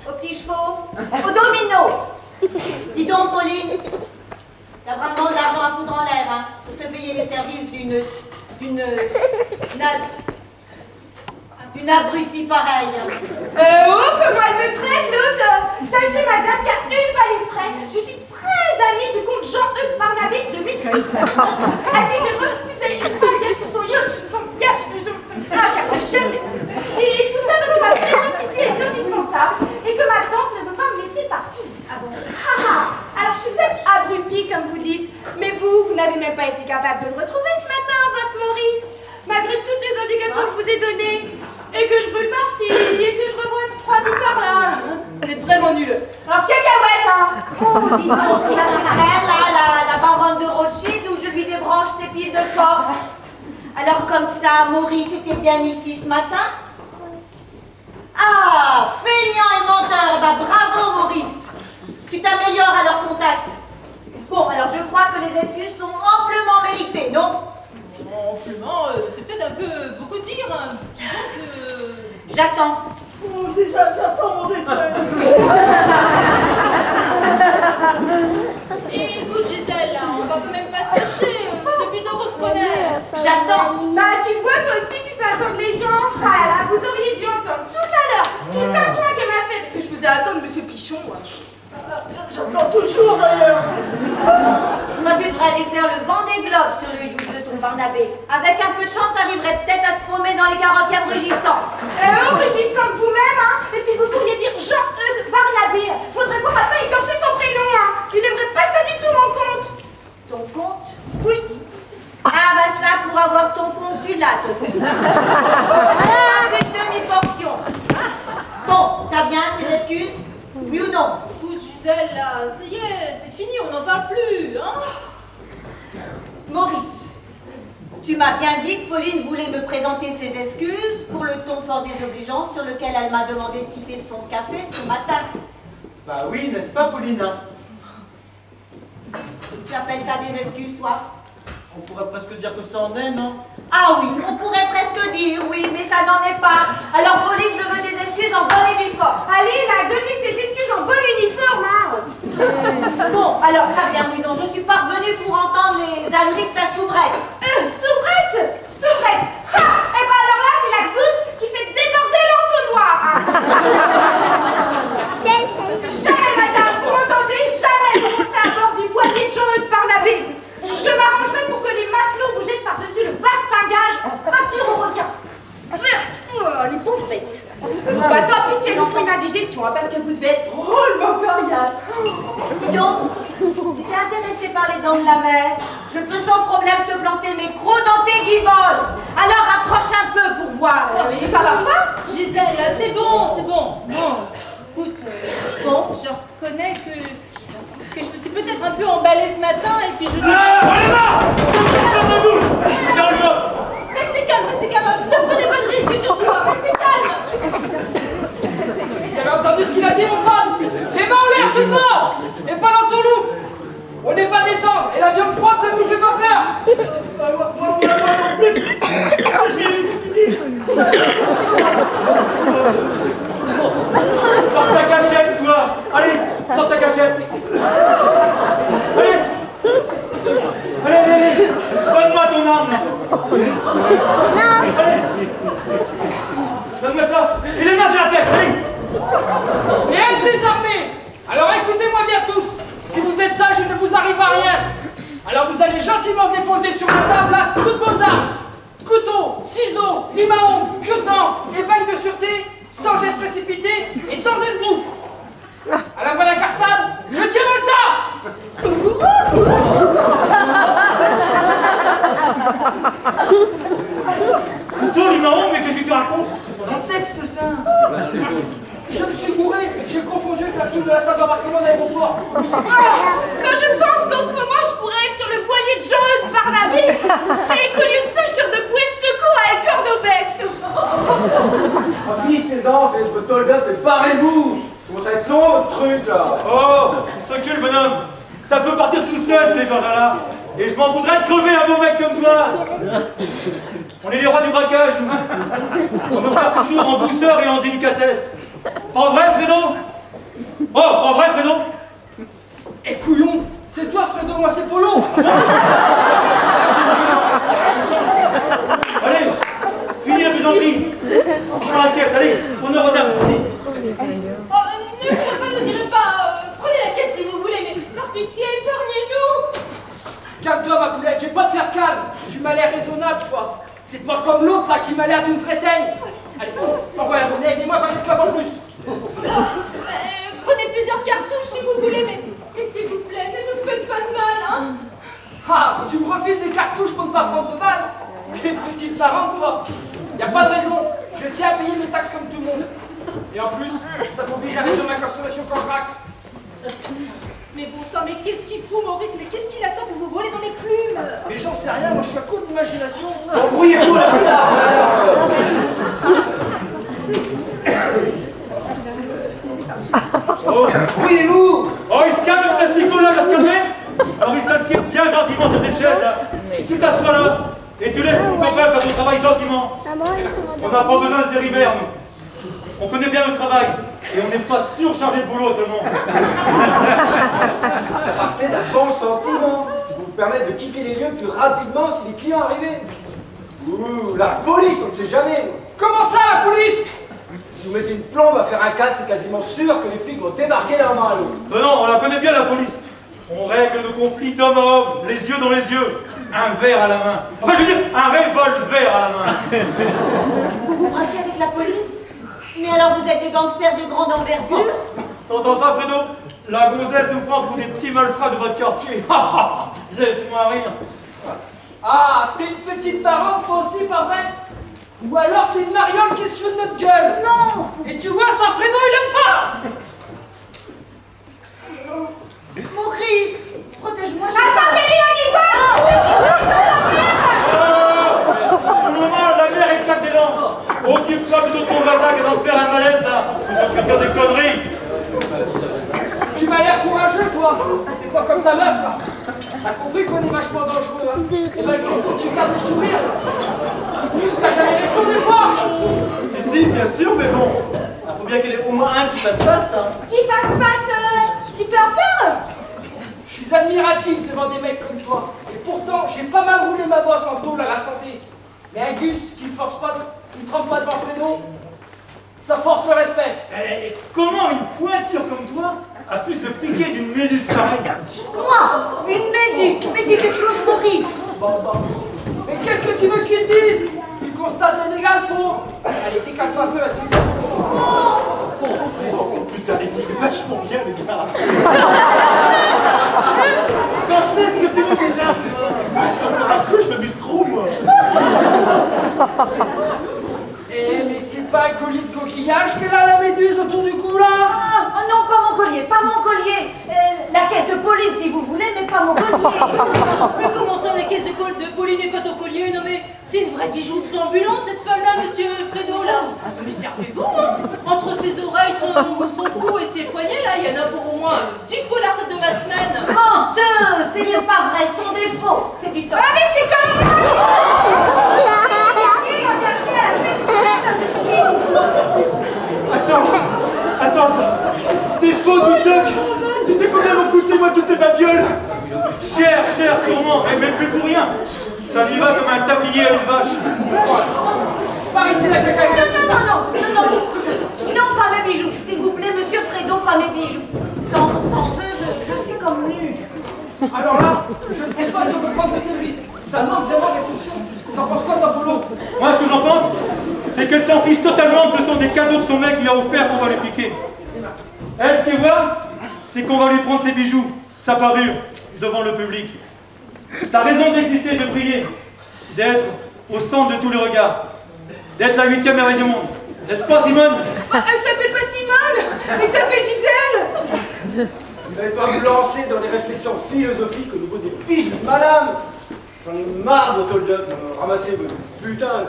Aux petits chevaux? Au domino? Dis donc, Pauline, t'as vraiment de l'argent à foutre en l'air, hein, pour te payer les services d'une abrutie pareille. Oh, comment elle me traite, l'autre! Sachez, madame, qu'à une valise près, je suis très amie du comte Jean-Eudes Barnabé de Médecine. À qui j'ai refusé une croisière sur son yacht, et tout ça parce que ma présence ici est indispensable et que ma tante ne veut pas me laisser partir. Ah bon? Alors je suis peut-être abrutie, comme vous dites, mais vous n'avez même pas été capable de le retrouver ce matin, votre Maurice, malgré toutes les indications que je vous ai données. Et que je brûle par-ci, et que je refroidis par-là. Vous êtes vraiment nul. Alors, cacahuète, hein! Oh, dis donc, tu vas faire la baronne de Rothschild où je lui débranche ses piles de force. Alors, comme ça, Maurice était bien ici ce matin? Ah, feignant et menteur, bah bravo Maurice. Tu t'améliores à leur contact. Bon, alors je crois que les excuses sont amplement méritées, non? Amplement, c'est peut-être un peu beaucoup dire. Hein. Disons que... J'attends. Moi aussi, j'attends mon dessert. Écoute Gisèle, là, on va quand même pas sécher. C'est plutôt qu'on se connaît. J'attends. Bah, tu vois, toi aussi, tu fais attendre les gens. Ah là, vous auriez dû entendre tout à l'heure tout le tintouin qu'elle m'a fait, parce que je faisais attendre monsieur Pichon, moi. J'attends toujours, d'ailleurs. Toi, tu devrais aller faire le Vendée Globe sur le youth de ton Barnabé. Avec un peu de chance, t'arriverais peut-être à te paumer dans les 40e rugissants. Rugissant de vous-même, hein. Et puis vous pourriez dire Jean-Eudes Barnabé. Faudrait voir à pas écorcher son prénom, hein. Il n'aimerait pas ça du tout, mon compte. Ton compte? Oui. Ah bah ça, pour avoir ton compte, tu l'as, ton compte. Avec demi-portion. Bon, ça vient, ces excuses? Oui ou non? Écoute Gisèle, là, ça y est, c'est fini, on n'en parle plus, hein. Maurice, tu m'as bien dit que Pauline voulait me présenter ses excuses pour le ton fort désobligeant sur lequel elle m'a demandé de quitter son café ce matin. Bah oui, n'est-ce pas, Paulina? Tu appelles ça des excuses, toi? On pourrait presque dire que ça en est, non? Ah oui, on pourrait presque dire oui, mais ça n'en est pas. Alors Pauline, je veux des excuses en bonne et due forme. Allez, là, donne-lui tes excuses en bon uniforme, hein. Bon, alors ça vient, oui, non, je suis pas revenue pour entendre les âneries de ta soubrette. Soubrette! Soubrette! Ha! Eh ben alors là, c'est la goutte qui fait déborder l'entonnoir, hein. Jamais, madame, vous m'entendez? Jamais vous montrez à bord du voilier de Jean-Eudes Barnabé. Je m'arrangerai pour que les matelots vous jettent par-dessus le bastingage en pâture au requin. Oh, les pauvres bêtes. Bah tant pis si elle nous fait une indigestion, hein, parce que vous devez être drôlement coriace. Dis donc, si t'es intéressé par les dents de la mer, je peux sans problème te planter mes crocs dans tes guiboles. Alors approche un peu pour voir. Mais ça va pas? Gisèle, c'est bon, c'est bon. Bon, écoute, Bon, je reconnais que que je me suis peut-être un peu emballée ce matin et puis je... Allez là! Ferme la bouche! Calme-toi! Restez calme, ne prenez pas de risques surtout, hein. Restez calme. Vous avez entendu ce qu'il a dit, mon pote? Les mains en l'air, tout le monde! Et pas dans ton loup! On n'est pas détendre, et la viande froide, ça ne nous fait pas peur! Moi non plus! J'ai expliqué! Sors ta cachette, toi! Allez, sors ta cachette! Allez! Allez! Donne-moi ton arme! Non! Allez! Donne-moi ça! Et les mains sur la tête! Allez! Et être désarmé! Alors écoutez-moi bien tous! Si vous êtes sages, il ne vous arrive à rien! Alors vous allez gentiment déposer sur la table là toutes vos armes! Couteau, ciseaux, lime à ongles, cure-dents, épingle de sûreté, sans geste précipité et sans esbrouf! À la bonne incartade, je tiens dans le tas! Couteau, Limaron, mais qu'est-ce que tu racontes? C'est pas dans le texte, ça! Je me suis gouré, j'ai confondu avec la foule de la salle d'embarquement d'aéroport. Quand je pense qu'en ce moment je pourrais être sur le voilier de Jean-Eudes Barnaby et qu'au lieu de ça, je suis sur de bouées de secours à El Cordobès. Fils, César, faites votre toilette et barrez-vous! Ça va être long, votre truc, là! Oh, c'est le bonhomme! Ça peut partir tout seul, ces gens-là! Et je m'en voudrais de crever un beau mec comme toi! On est les rois du braquage, nous! On opère toujours en douceur et en délicatesse! Pas vrai, Fredo? Oh, pas vrai, Fredo? Eh couillon, c'est toi Fredo, moi c'est Polo. Allez, finis la plaisanterie! Je prends la caisse, allez, on est retard, vas-y! Ne direz pas, prenez la caisse si vous voulez, mais par pitié, épargnez-nous! Calme-toi ma poulette, j'ai pas de faire calme. Tu m'as l'air raisonnable, toi. C'est pas comme l'autre là qui m'a l'air d'une frétaigne. Allez, envoie la monnaie, aidez-moi 20 000 clubs en plus. Prenez plusieurs cartouches si vous voulez, mais s'il vous plaît, ne nous faites pas de mal, hein! Ah, tu me refiles des cartouches pour ne pas prendre de balles? T'es une petite marrante, toi. Y a pas de raison. Je tiens à payer mes taxes comme tout le monde. Et en plus, ça m'oblige à réduire ma consommation quand je craque. Mais bon sang, mais qu'est-ce qu'il fout, Maurice? Mais qu'est-ce qu'il attend pour vous voler dans les plumes? Mais j'en sais rien, moi je suis à court d'imagination. Embrouillez-vous là, plus tard, Oh, embrouillez-vous! oh, il se calme le plastico là, va se calmer! Alors il s'assied bien gentiment sur cette chaise là. Tu t'assois là et tu laisses ton copain faire son travail gentiment. On n'a pas besoin de dériver, nous. On connaît bien notre travail et on n'est pas surchargé de boulot tout le monde. Ça partait d'un bon sentiment, qui vous permettre de quitter les lieux plus rapidement si les clients arrivaient. Ouh, la police, on ne sait jamais. Comment ça, la police? Si vous mettez une plombe à faire un casse, c'est quasiment sûr que les flics vont débarquer la main à l'eau. Mais non, on la connaît bien la police. On règle nos conflits d'homme à homme, les yeux dans les yeux, un verre à la main. Enfin, je veux dire, un revolver à la main. Vous vous braquez avec la police? Mais alors vous êtes des gangsters de grande envergure? T'entends ça, Fredo? La gonzesse nous prend pour des petits malfrats de votre quartier. Laisse-moi rire. Ah, t'es une petite marrante, toi aussi, pas vrai? Ou alors t'es une mariole qui se fout de notre gueule? Non! Et tu vois, ça, Fredo, il aime pas! Maurice, protège-moi, je Maman, la mère éclate des dents. Occupe-toi plutôt de ton voisin qu'à d'en faire un malaise là. Tu vas faire des conneries. Tu m'as l'air courageux, toi. T'es pas comme ta meuf, là. T'as compris qu'on est vachement dangereux, hein? Et malgré tout, tu gardes le sourire. T'as jamais les jetons des fois? Si, bien sûr, mais bon, il faut bien qu'il y ait au moins un qui fasse face, hein. Qui fasse face, super peur! Je suis admiratif devant des mecs comme toi. Et pourtant, j'ai pas mal roulé ma bosse en tôle à la santé. Mais un Gus qui ne force pas, qui ne trempe pas devant Fredo, ça force le respect. Et comment une pointure comme toi a pu se piquer d'une méduse pareille? Moi, une méduse. Mais dis quelque chose, Maurice. Mais qu'est-ce que tu veux qu'il dise? Tu constates les dégâts, pauvre. Allez, décale-toi un peu là-dessus. Oh putain, ils sont vachement bien, les gars. Quand est-ce que tu me dis ça? Un peu, je m'amuse trop, moi. Eh, mais c'est pas un collier de coquillage qu'elle a, la méduse, autour du cou, là? Ah non, pas mon collier, pas mon collier. La caisse de Pauline, si vous voulez, mais pas mon collier. Mais comment ça, la caisse de Pauline n'est pas ton collier? Non mais, c'est une vraie bijouterie ambulante, cette femme-là, monsieur Fredo, là. Mais servez-vous, hein. Entre ses oreilles, son cou et ses poignets, là, il y en a pour au moins 10 fois la recette de ma semaine. Menteuse, ce n'est pas vrai, son défaut, c'est du temps. Ah mais c'est comme moi. Attends, défaut du toc. Tu sais combien m'ont coûté moi toutes tes babioles? Cher, sûrement, et même plus pour rien. Ça lui va comme un tablier à une vache. Par ici, la cacaille. Non, pas mes bijoux. S'il vous plaît, monsieur Fredo, pas mes bijoux. Sans eux, je suis comme nue. Alors là, je ne sais pas si on peut prendre des risques. Ça manque vraiment réflexion. T'en penses quoi, toi, Polo? Moi, ce que j'en pense, c'est qu'elle s'en fiche totalement que ce sont des cadeaux que son mec lui a offerts qu'on va lui piquer. Elle, ce qu'elle voit, c'est qu'on va lui prendre ses bijoux, sa parure, devant le public. Sa raison d'exister, de briller, d'être au centre de tous les regards, d'être la 8e merveille du monde. N'est-ce pas, Simone? Elle s'appelle pas Simone, mais ça s'appelle Gisèle. Vous n'allez pas me lancer dans des réflexions philosophiques au niveau des bijoux, madame. J'en ai marre de hold-up, ramassez vos putain.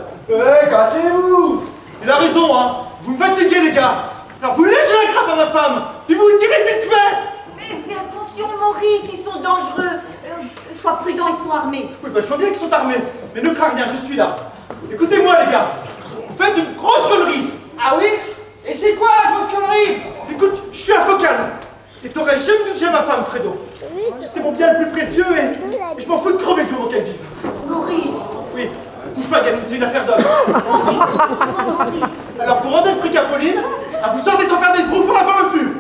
Cassez-vous. Il a raison, hein. Vous me fatiguez, les gars. Alors vous lâchez la grappe à ma femme, puis vous tirez vite fait. Mais fais attention, Maurice, ils sont dangereux. Sois prudent, ils sont armés. Oui, bah, je vois bien qu'ils sont armés, mais ne crains rien, je suis là. Écoutez-moi, les gars. Vous faites une grosse connerie. Ah oui? Et c'est quoi la grosse connerie? Écoute, je suis un focal. Et t'aurais jamais touché ma femme, Fredo. C'est mon bien le plus précieux et je m'en fous de crever que je veux qu'elle vive. Maurice. Oui, bouge pas, gamine, c'est une affaire d'homme. Maurice. Alors, pour rendre le fric à Pauline, vous sortez sans faire des sbroufs, on n'en parle plus.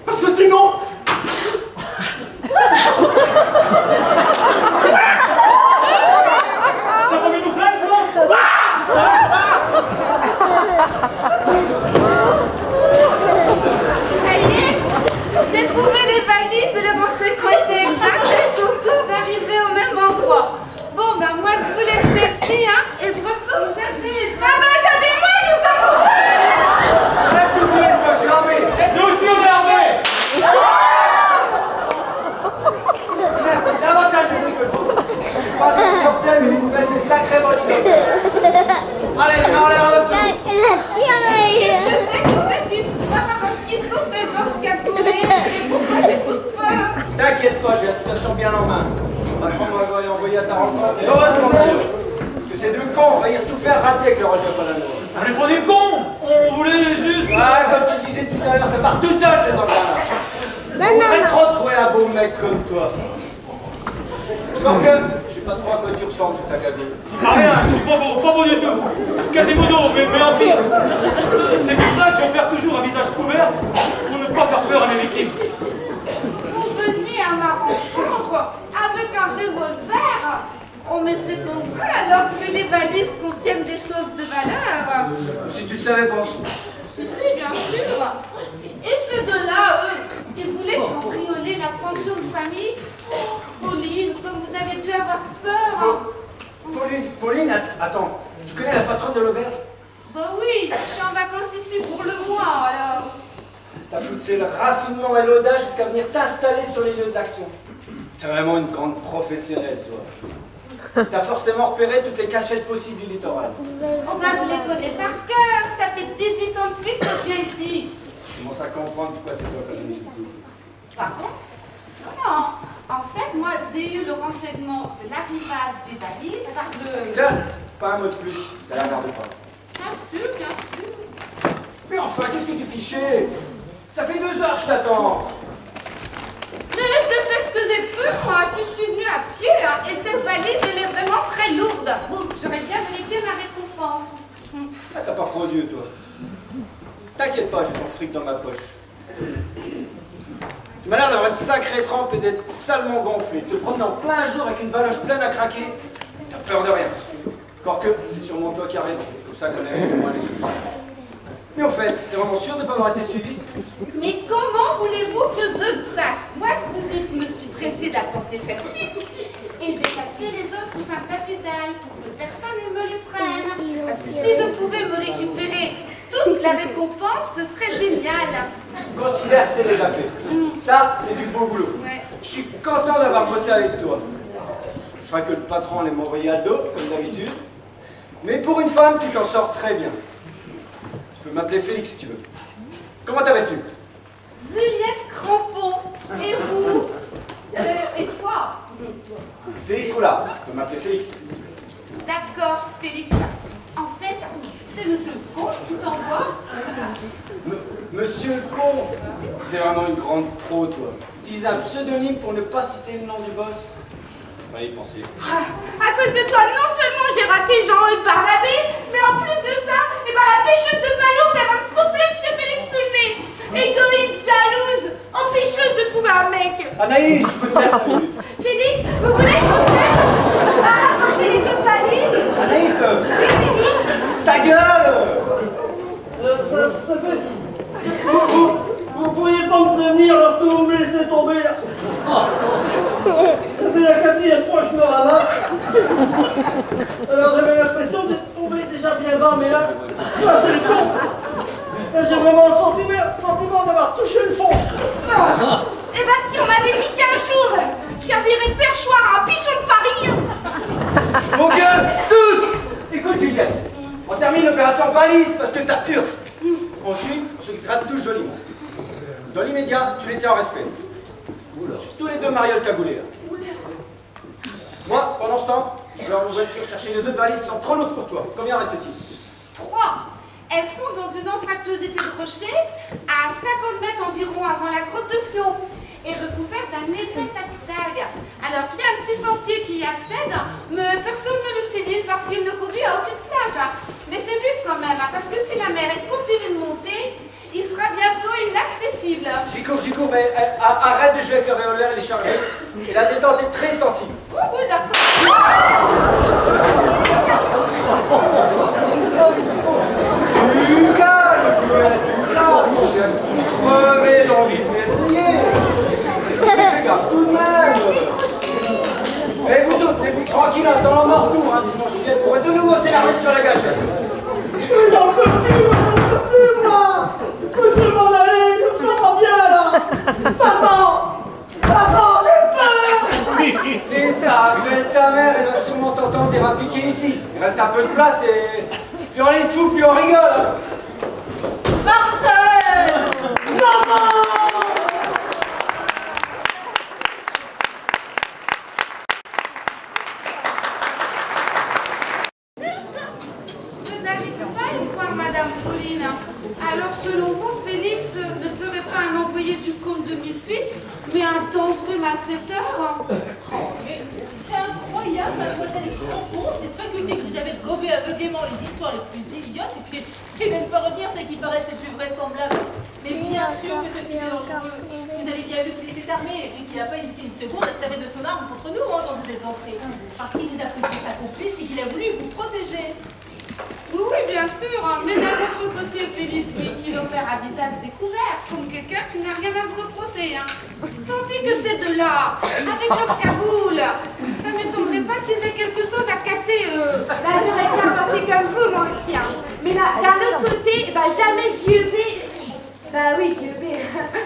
Parce que sinon... T'as pas mis ton flingue, toi? Ça y est, j'ai trouvé les valises et les renseignements étaient exacts. Elles sont tous arrivés au même endroit. Bon, ben moi je vous laisse rester, hein, et je retourne chercher les... Ah ben attendez-moi, je vous en... Reste tout de suite, moi je suis armé. Nous aussi, on est armés. Merde, davantage de bruit que le vôtre. Je suis pas bien sorti, mais vous faites des sacrés volets. Allez, mets en l'air un autre. Je sais que cette histoire qui vous présente qu'à courir et pour ça des coups de feu. T'inquiète pas, j'ai la situation bien en main. On va prendre et envoyer à ta rencontre. Heureusement d'ailleurs. Parce que ces deux cons ont failli tout faire rater avec le hold-up à la noix. On est pas des cons. On voulait juste... Ah, comme tu disais tout à l'heure, ça part tout seul ces engrais-là. On devrait trop trouver un beau mec comme toi. Encore que, je sais pas trop à quoi tu ressembles sous ta cagoule. Ah rien, je suis pas beau du tout. Quasimodo, mais en pire. C'est pour ça que j'opère toujours un visage couvert pour ne pas faire peur à mes victimes. Vous venez à ma rencontre avec un revolver. On me s'étendrait alors que les valises contiennent des choses de valeur. Comme si tu le savais pas. Si, bien sûr. Et ces deux-là, eux, ils voulaient cambrioler la pension de famille. Pauline, comme vous avez dû avoir peur. Pauline, attends, tu connais la patronne de l'auberge? Bah oui, je suis en vacances ici pour le mois, alors. T'as foutu le raffinement et l'audace jusqu'à venir t'installer sur les lieux d'action. T'es vraiment une grande professionnelle, toi. T'as forcément repéré toutes les cachettes possibles du littoral. Oh ben, je les connais par cœur. Ça fait 18 ans de suite que je viens ici. Je commence à comprendre pourquoi c'est toi qui as mis Pardon? Non. En fait, moi, j'ai eu le renseignement de l'arrivage des valises par de... Tiens, pas un mot de plus, ça a l'air de pas. Bien sûr, bien sûr. Mais enfin, qu'est-ce que tu fichais? Ça fait 2 heures que je t'attends. Mais j'ai fait ce que j'ai pu, moi. Puis je suis venue à pied, hein, et cette valise, elle est vraiment très lourde. Bon, j'aurais bien mérité ma récompense. Ah, t'as pas froid aux yeux, toi. T'inquiète pas, j'ai ton fric dans ma poche. Tu m'as l'air d'avoir une sacrée trempe et d'être salement gonflé. Te promener en plein jour avec une valoche pleine à craquer, t'as peur de rien. Encore que, c'est sûrement toi qui as raison. C'est comme ça qu'on a eu moins les solutions. Mais au fait, t'es vraiment sûr de ne pas avoir été suivi? Mais comment voulez-vous que je le sache? Moi, je vous dis que je me suis pressée d'apporter celle-ci. Et j'ai cassé les autres sous un tapis d'ail pour que personne ne me les prenne. Parce que si je pouvais me récupérer toute la récompense, ce serait génial. Considère que c'est déjà fait. Ça, c'est du beau boulot. Ouais. Je suis content d'avoir bossé avec toi. Je crois que le patron allait m'envoyer à dos, comme d'habitude. Mais pour une femme, tu t'en sors très bien. Tu peux m'appeler Félix si tu veux. Comment t'appelles-tu? Juliette Crampon. Et vous? Et toi? Félix Roulard. Tu peux m'appeler Félix. D'accord, Félix. En fait, c'est Monsieur le Comte qui t'envoie. Monsieur le Comte. T'es vraiment une grande pro, toi. Utilise un pseudonyme pour ne pas citer le nom du boss. Pas y penser. À cause de toi, non seulement j'ai raté Jean-Eudes Barnabé, mais en plus de ça, la pêcheuse de ballons, elle va me souffler Monsieur Félix sous le nez. Égoïste, jalouse, empêcheuse de trouver un mec. Anaïs, tu peux te taire 5 minutes. Félix, vous voulez que je vous sers à apporter les autres valises? Anaïs, Oui, Félix. ta gueule. Ça fait... Vous pourriez pas me prévenir lorsque vous me laissez tomber là. Ça fait la 4e fois que je me ramasse. Alors j'avais l'impression d'être tombé déjà bien bas, mais là c'est le con. Là j'ai vraiment le sentiment d'avoir touché le fond. Eh ben si on m'avait dit qu'un jour, je servirais de perchoir à un pichon de Paris. Vos gueules, tous. Écoute Juliette, on termine l'opération valise parce que ça urge. Ensuite, on s'occupera de tout joliment. Dans l'immédiat, tu les tiens en respect. Surtout les deux marioles cagoulées là. Moi, pendant ce temps, je vais en voiture chercher les autres valises qui sont trop lourdes pour toi. Combien reste-t-il? 3. Elles sont dans une anfractuosité de rocher à 50 mètres environ avant la grotte de Sion et recouvertes d'un épais tapis d'algues. Alors il y a un petit sentier qui y accède, mais personne ne l'utilise parce qu'il ne conduit à aucune plage. Mais fais vite quand même, parce que si la mer continue de monter, il sera bientôt inaccessible. J'y cours, mais arrête de jouer avec le revolver, il est chargé. Et la détente est très sensible. Oui, d'accord. Tu calmes, Juliette, tu calmes. J'ai crevé d'envie de m'essayer. Fais gaffe tout de même. Et vous autres, mettez-vous tranquille dans le mortou, hein, sinon Juliette pourrait de nouveau s'énerver sur la gâchette. J'en peux plus, moi. Je veux m'en aller, je me sens pas bien là. Maman, j'ai peur. C'est ça, appelle ta mère, elle va sûrement t'entendre dérapiquer ici. Il reste un peu de place et plus on est fou, plus on rigole. Hein. Marcel! Maman. Je n'arrive pas à y croire, Madame Pauline. Alors, selon vous, Félix ne serait pas un envoyé du comte de Millepied, mais un dangereux malfaiteur? Oh, mais c'est incroyable, mademoiselle Crampon, cette faculté que vous avez de gober aveuglément les histoires les plus idiotes et de ne pas retenir celles qui paraissent les plus vraisemblables. Mais bien sûr que ce type est dangereux. Vous avez bien vu qu'il était armé et qu'il n'a pas hésité une seconde à se servir de son arme contre nous quand vous êtes entrés. Parce qu'il nous a pris pour sa complice et qu'il a voulu vous protéger. Oui, bien sûr, mais d'un autre côté, Félix, lui, il opère à visage découvert, comme quelqu'un qui n'a rien à se reprocher. Tandis que ces deux-là, avec leur cagoule, ça m'étonnerait pas qu'ils aient quelque chose à casser, eux. Là, j'aurais bien pensé comme vous, moi aussi. Mais là, d'un autre côté, jamais j'y vais. Bah oui, j'y vais.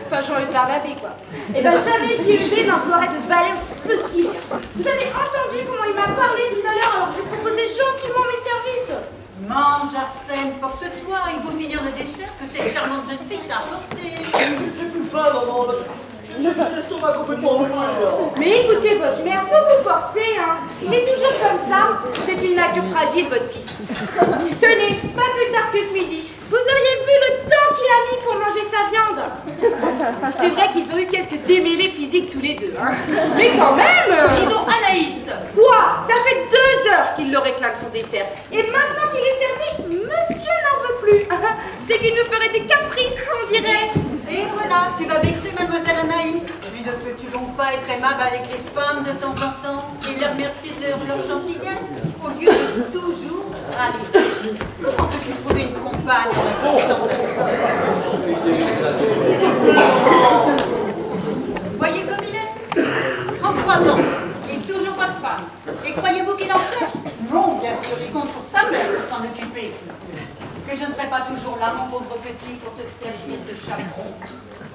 Enfin, Jean-Eudes Barnabé, quoi. Jamais j'y vais n'emploierait de balai aussi peu stylé. Vous avez entendu comment il m'a parlé tout à l'heure alors que je proposais gentiment mes services? Mange, Arsène, force-toi, il faut finir le dessert que cette charmante jeune fille t'a apporté. J'ai plus faim, maman. J'ai l'estomac complètement brûlé là. Mais écoutez votre mère, faut vous forcer, Il est toujours comme ça. C'est une nature fragile, votre fils. Tenez, pas plus tard que ce midi, vous auriez vu le temps qu'il a mis pour manger sa viande. C'est vrai qu'ils ont eu quelques démêlés physiques tous les deux, Mais quand même. Dis donc, Anaïs! Quoi? Ça fait 2 heures qu'il le réclame son dessert. Et maintenant qu'il est servi, monsieur n'en veut plus. C'est qu'il nous ferait des caprices, on dirait. Et voilà, tu vas vexer mademoiselle Anaïs. Lui, ne peux-tu donc pas être aimable avec les femmes de temps en temps et leur remercier de leur gentillesse au lieu de toujours râler? Comment peux-tu trouver une compagne en assistant de ça? Voyez comme il est. 33 ans, et toujours pas de femme. Et croyez-vous qu'il en cherche? Non, bien sûr, il compte sur sa mère pour s'en occuper. Que je ne serais pas toujours là, mon pauvre petit, pour te servir de chaperon.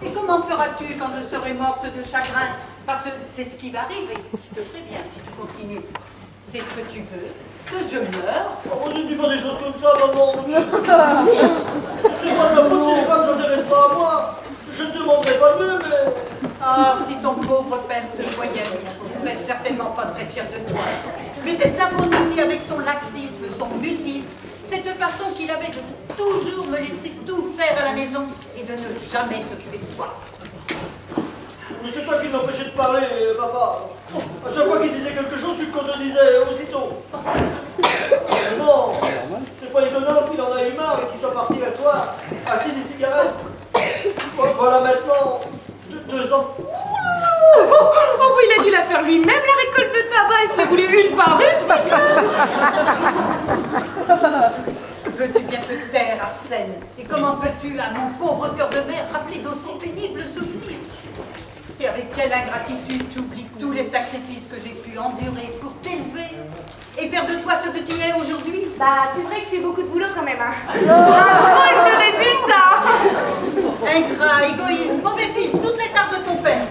Et comment feras-tu quand je serai morte de chagrin? Parce que c'est ce qui va arriver, je te préviens, si tu continues. C'est ce que tu veux, que je meure. Oh, ne dis pas des choses comme ça, maman. C'est pas de ma faute si les femmes ne s'intéressent pas à moi. Je ne demanderai pas mieux, mais... Ah, si ton pauvre père te voyait, il serait certainement pas très fier de toi. Mais cette Savon-ici, avec son laxisme, son mutisme, cette façon qu'il avait de toujours me laisser tout faire à la maison et de ne jamais s'occuper de toi. Mais c'est toi qui m'empêchais de parler, papa. À chaque fois qu'il disait quelque chose, tu le contredisais aussitôt. Bon, c'est pas étonnant qu'il en a eu marre et qu'il soit parti asseoir, acheter des cigarettes. Voilà maintenant 2 ans. Oh, il a dû la faire lui-même, la récolte de tabac, il se l'a voulu une par une, c'est clair. Veux-tu bien te taire, Arsène? Et comment peux-tu, à mon pauvre cœur de mère, rappeler d'aussi pénibles souvenirs? Et avec quelle ingratitude tu oublies tous les sacrifices que j'ai pu endurer pour t'élever et faire de toi ce que tu es aujourd'hui? Bah, c'est vrai que c'est beaucoup de boulot quand même, hein. Drôle de résultat. Ingrat, égoïste, mauvais fils, toutes les tares de ton père.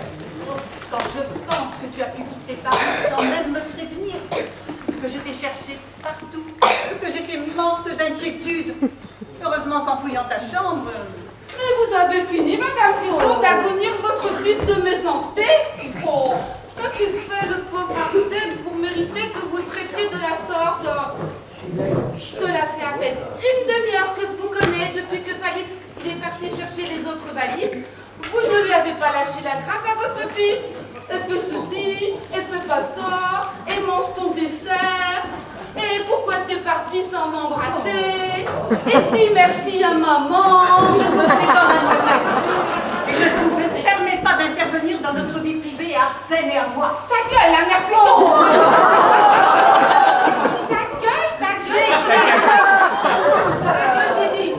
Quand je pense que tu as pu quitter Paris sans même me prévenir, que je t'ai cherché partout, que j'étais morte d'inquiétude. Heureusement qu'en fouillant ta chambre... Mais vous avez fini, Madame Puisson, d'agonir votre fils de méchanceté? Oh, qu'a-t-il fait, le pauvre Arsène, pour mériter que vous le traitiez de la sorte? Cela fait à peine une demi-heure que je vous connais, depuis que Félix est parti chercher les autres valises. Vous ne lui avez pas lâché la grappe à votre fils. Elle fait ceci, elle fait pas ça, elle mange ton dessert. Et pourquoi t'es parti sans m'embrasser? Et dis merci à maman. Je vous connais quand même, mademoiselle. Et je ne vous permets pas d'intervenir dans notre vie privée à Arsène et à moi. Ta gueule, la mère Puisson. Ta gueule. Vas-y, dis.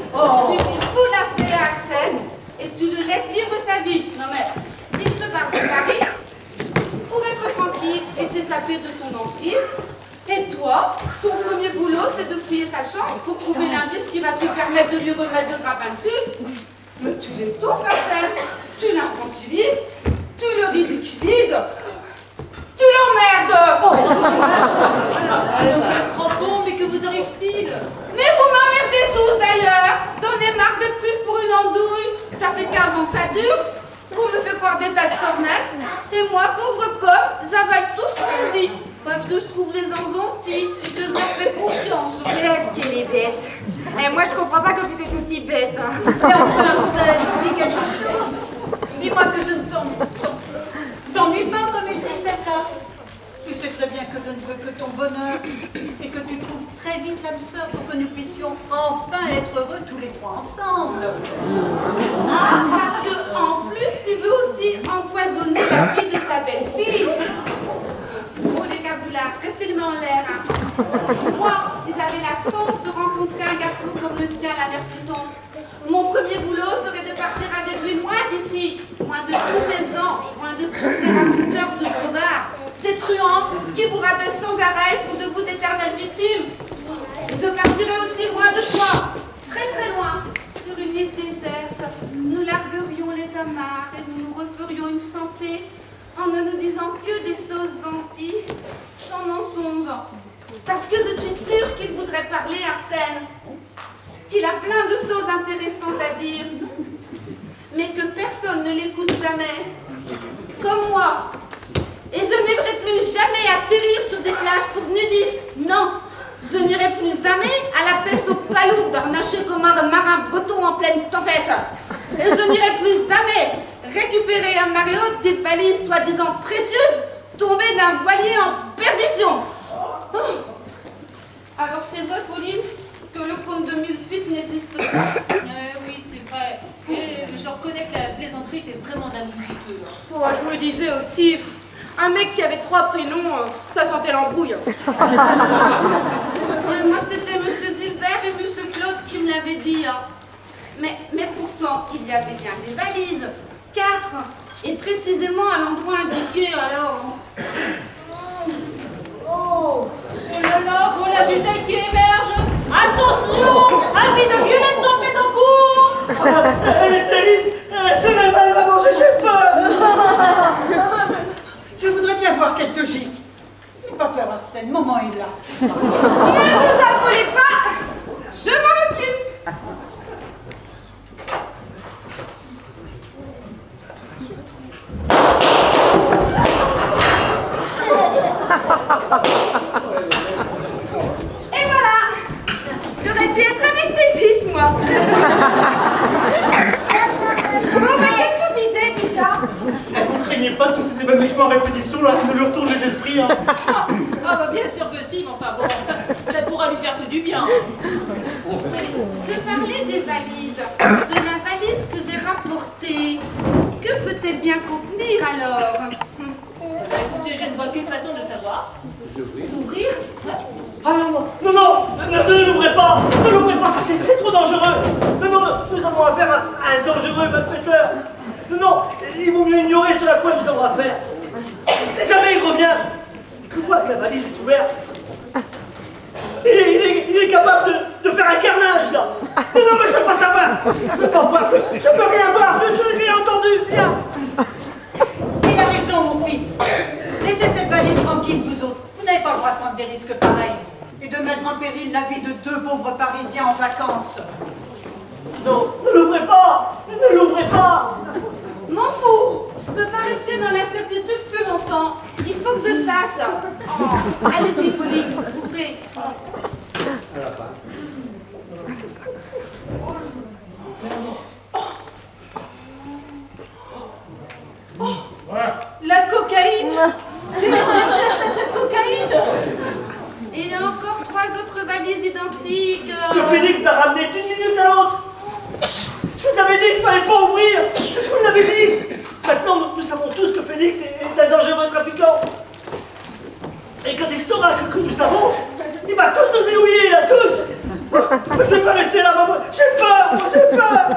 Tu fous la fée à Arsène et tu le laisses vivre sa vie. Non mais, il se barre de Paris pour être tranquille et s'échapper de ton emprise. Et toi, ton premier boulot, c'est de fouiller sa chambre pour trouver l'indice qui va te permettre de lui remettre de grappin dessus. Mais tu l'étouffes, Arsène. Tu l'infantilises, tu le ridiculises, tu l'emmerdes. Crampon, mais que vous arrive-t-il? Mais vous m'emmerdez tous d'ailleurs. J'en ai marre de plus pour une andouille. Ça fait 15 ans que ça dure. Qu'on me fait croire des tas de sornettes. Et moi, pauvre pomme, j'avale tout ce qu'on me dit. Parce que je trouve les gens gentils et que je leur fais confiance. Qu'est-ce qu'elle est bête. Et moi, je comprends pas que vous êtes aussi bête. Hein. Et enfin, Arsène, dis quelque chose. Dis-moi que je ne t'ennuie pas comme il dit celle-là. Tu sais très bien que je ne veux que ton bonheur et que tu trouves très vite l'âme sœur pour que nous puissions enfin être heureux tous les trois ensemble. Ah, parce que en plus, tu veux aussi empoisonner la vie de ta belle-fille. Oh les caboulards, restez-le en l'air. Hein. Moi, si j'avais la chance de rencontrer un garçon comme le tien, la mère Puisson, mon premier boulot serait de partir avec lui loin d'ici, loin de tous ces ans, loin de tous ces raconteurs de bobards, ces truands qui vous rabaissent sans arrêt font de vous d'éternelles victimes. Je partirai aussi loin de toi, très très loin, sur une île déserte. Nous larguerions les amarres et nous nous referions une santé en ne nous disant que des choses gentilles, sans mensonges. Parce que je suis sûre qu'il voudrait parler, Arsène, qu'il a plein de choses intéressantes à dire, mais que personne ne l'écoute jamais, comme moi. Et je n'aimerais plus jamais atterrir sur des plages pour nudistes, non. Je n'irai plus jamais à la pêche aux palourdes, nager comme un marin breton en pleine tempête. Et je n'irai plus jamais récupérer à marée haute des valises soi-disant précieuses tombées d'un voilier en perdition. Oh. Alors c'est vrai, Pauline, que le conte de Millefitte n'existe pas? Oui, c'est vrai. Et je reconnais que la plaisanterie était vraiment d'un goût douteux. Oh, je me disais aussi, un mec qui avait 3 prénoms, ça sentait l'embrouille. Moi, c'était Monsieur Gilbert et Monsieur Claude qui me l'avaient dit. Hein. Mais pourtant, il y avait bien des valises. 4. Et précisément à l'endroit indiqué, alors... Oh là là, voilà Gisèle qui émerge. Attention, avis de violente tempête. peur, Arsène, maman est là. Ne vous affolez pas, je m'en occupe. Et voilà, j'aurais pu être anesthésiste, moi. Bon, mais qu'est-ce qu'on disait déjà? Vous craignez pas tous ces évanouissements à répétition là, qui nous lui retournent les esprits, hein? Ah bah bien sûr que si, mais enfin bon, ça pourra lui faire que du bien. Se parler des valises, de la valise que j'ai rapportée, que peut-elle bien contenir alors? Écoutez, je ne vois qu'une façon de savoir. Ouvrir? Ah non, ne l'ouvrez pas, ça c'est trop dangereux. Non, nous avons affaire à un dangereux malfaiteur. Non, il vaut mieux ignorer ce à quoi nous avons affaire. Si jamais il revient, que voit que la valise est ouverte, il est capable de faire un carnage là. Non, mais je veux pas savoir, je veux pas voir, je peux rien voir, je n'ai rien entendu, rien. Il a raison, mon fils. Laissez cette valise tranquille, vous autres. Vous n'avez pas le droit de prendre des risques pareils et de mettre en péril la vie de deux pauvres Parisiens en vacances. Non, ne l'ouvrez pas, ne l'ouvrez pas. M'en fous, je peux pas rester dans l'incertitude plus longtemps. Il faut que je fasse. Oh, allez-y, Pauline, ouvrez. La cocaïne. Les sachets de cocaïne. Et il y a encore 3 autres valises identiques. Que Félix m'a ramené d'une minute à l'autre. Je vous avais dit qu'il ne fallait pas ouvrir. Je vous l'avais dit. Maintenant, nous savons tous que Félix est un dangereux trafiquant. Et quand il saura que nous savons, il va tous nous éouiller, là, tous. Mais je ne vais pas rester là, maman. J'ai peur, moi, j'ai peur.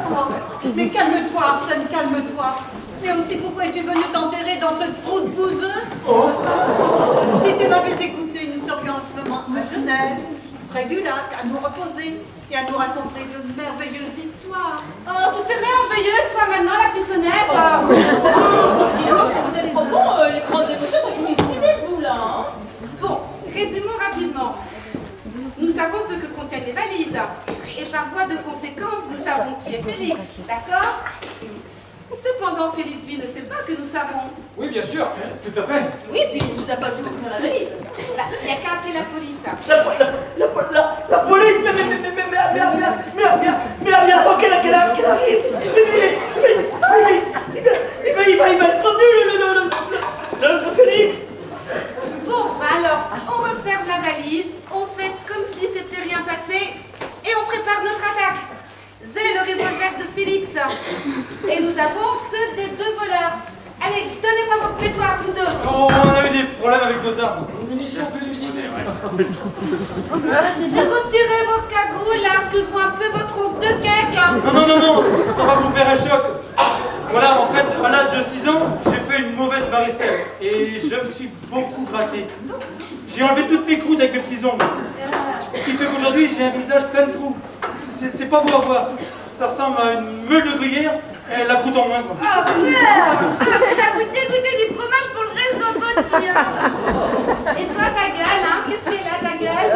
Mais calme-toi, Arsène, calme-toi. Mais aussi, pourquoi es-tu venu t'enterrer dans ce trou de bouseux? Si tu m'avais écouté, nous serions en ce moment à Genève, près du lac, à nous reposer et à nous raconter de merveilleuses histoires. Oh, tu te mets enveilleuse, toi, maintenant, la pissonnette. Dis donc, vous êtes trop bon, les grands débouchés, ça finit de vous là. Hein. Bon, résumons rapidement. Nous savons ce que contiennent les valises. Et par voie de conséquence, nous savons qui est Félix. D'accord? Cependant, Félix, lui, ne sait pas que nous savons. Oui, bien sûr. Tout à fait. Oui, puis il nous a pas vu ouvrir la valise. Bah, il n'y a qu'à appeler la police. La police, mais avant qu'elle arrive. Mais il va être revenu, le Félix. Bon, bah alors, on referme la valise, on fait comme si c'était rien passé, et on prépare notre attaque. J'ai le revolver de Félix, et nous avons ceux des 2 voleurs. Allez, donnez-moi votre pétoire, vous deux. On a eu des problèmes avec nos armes. Munitions plus limitées. Retirez vos cagoules, là, que je vois un peu votre once de cake. Non, ça va vous faire un choc. Voilà, en fait, à l'âge de 6 ans, j'ai fait une mauvaise varicelle et je me suis beaucoup gratté. J'ai enlevé toutes mes croûtes avec mes petits ongles. Ce qui fait qu'aujourd'hui, j'ai un visage plein de trous. C'est pas beau à voir. Ça ressemble à une meule de gruyère et la croûte en moins, quoi. Oh merde! Ah, ça va vous dégoûter du fromage pour le reste de votre vie. Hein. Et toi, ta gueule, hein? Qu'est-ce qu'elle a, ta gueule?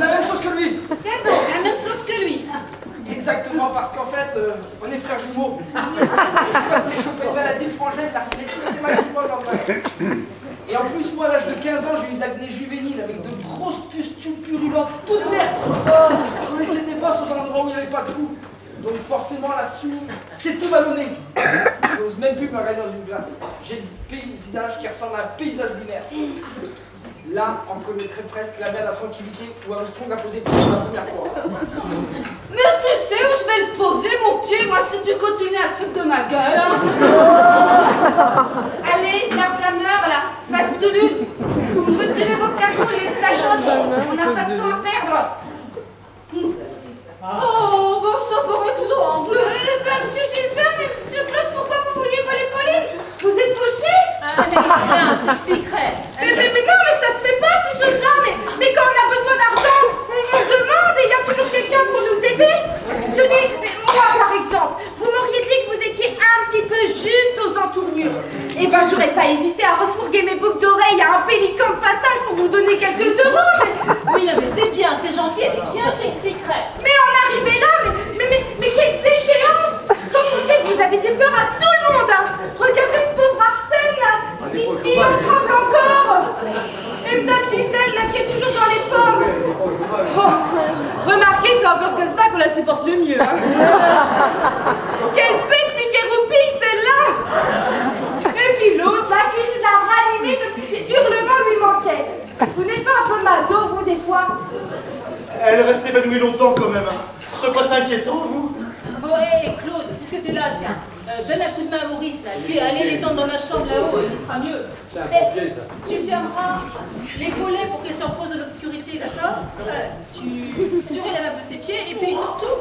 La même chose que lui. Tiens donc, la même chose que lui. Exactement, parce qu'en fait, on est frères jumeaux. Quand il chopait une maladie de frangin, il la filait systématiquement dans le bain. Et en plus, moi, à l'âge de 15 ans, j'ai eu de l'acné juvénile avec de grosses pustules purulentes, toutes vertes. Je laissais des bosses aux endroits où il n'y avait pas de trou. Donc forcément, là-dessus, c'est tout ballonné. J'ose même plus me regarder dans une glace. J'ai le visage qui ressemble à un paysage lunaire. Là, on connaîtrait presque la mer de la tranquillité où Armstrong a posé pour la première fois. Mais tu sais où je vais le poser, mon pied, moi, si tu continues à te foutre de ma gueule, hein. Allez, l'arme-la-meur, là, face de l'une. Vous retirez vos cagoules et que ça saute. On n'a pas de temps à perdre. Oh, bon, ça par exemple. Ben, monsieur Gilbert, mais monsieur Claude, pourquoi vous vouliez voler Pauline? Vous êtes fauché? Rien, je t'expliquerai. Mais non, mais ça se fait pas ces choses-là. Mais quand on a besoin d'argent, on demande et il y a toujours quelqu'un pour nous aider. Tenez, moi par exemple, vous m'auriez dit que vous étiez un petit peu juste aux entournures. Eh ben, j'aurais pas hésité à refourguer mes boucles d'oreilles à un pélican cette dame Gisèle, là, qui est toujours dans les pommes. Oh, remarquez, c'est encore comme ça qu'on la supporte le mieux. Hein. Quelle pète piquée roupille, celle-là. Et puis l'autre, là, qui se l'a ranimée comme si ses hurlements lui manquaient. Vous n'êtes pas un peu maso, vous, des fois? Elle reste évanouie longtemps, quand même. Hein. Pas si inquiétant, vous? Bon, hé, Claude, puisque t'es là, tiens, donne un coup de main à Maurice, là, puis allez l'étendre dans ma chambre là-haut, il sera mieux. Tu fermeras les volets pour qu'elle se repose de l'obscurité, d'accord? Tu surélèves un peu ses pieds, et puis surtout,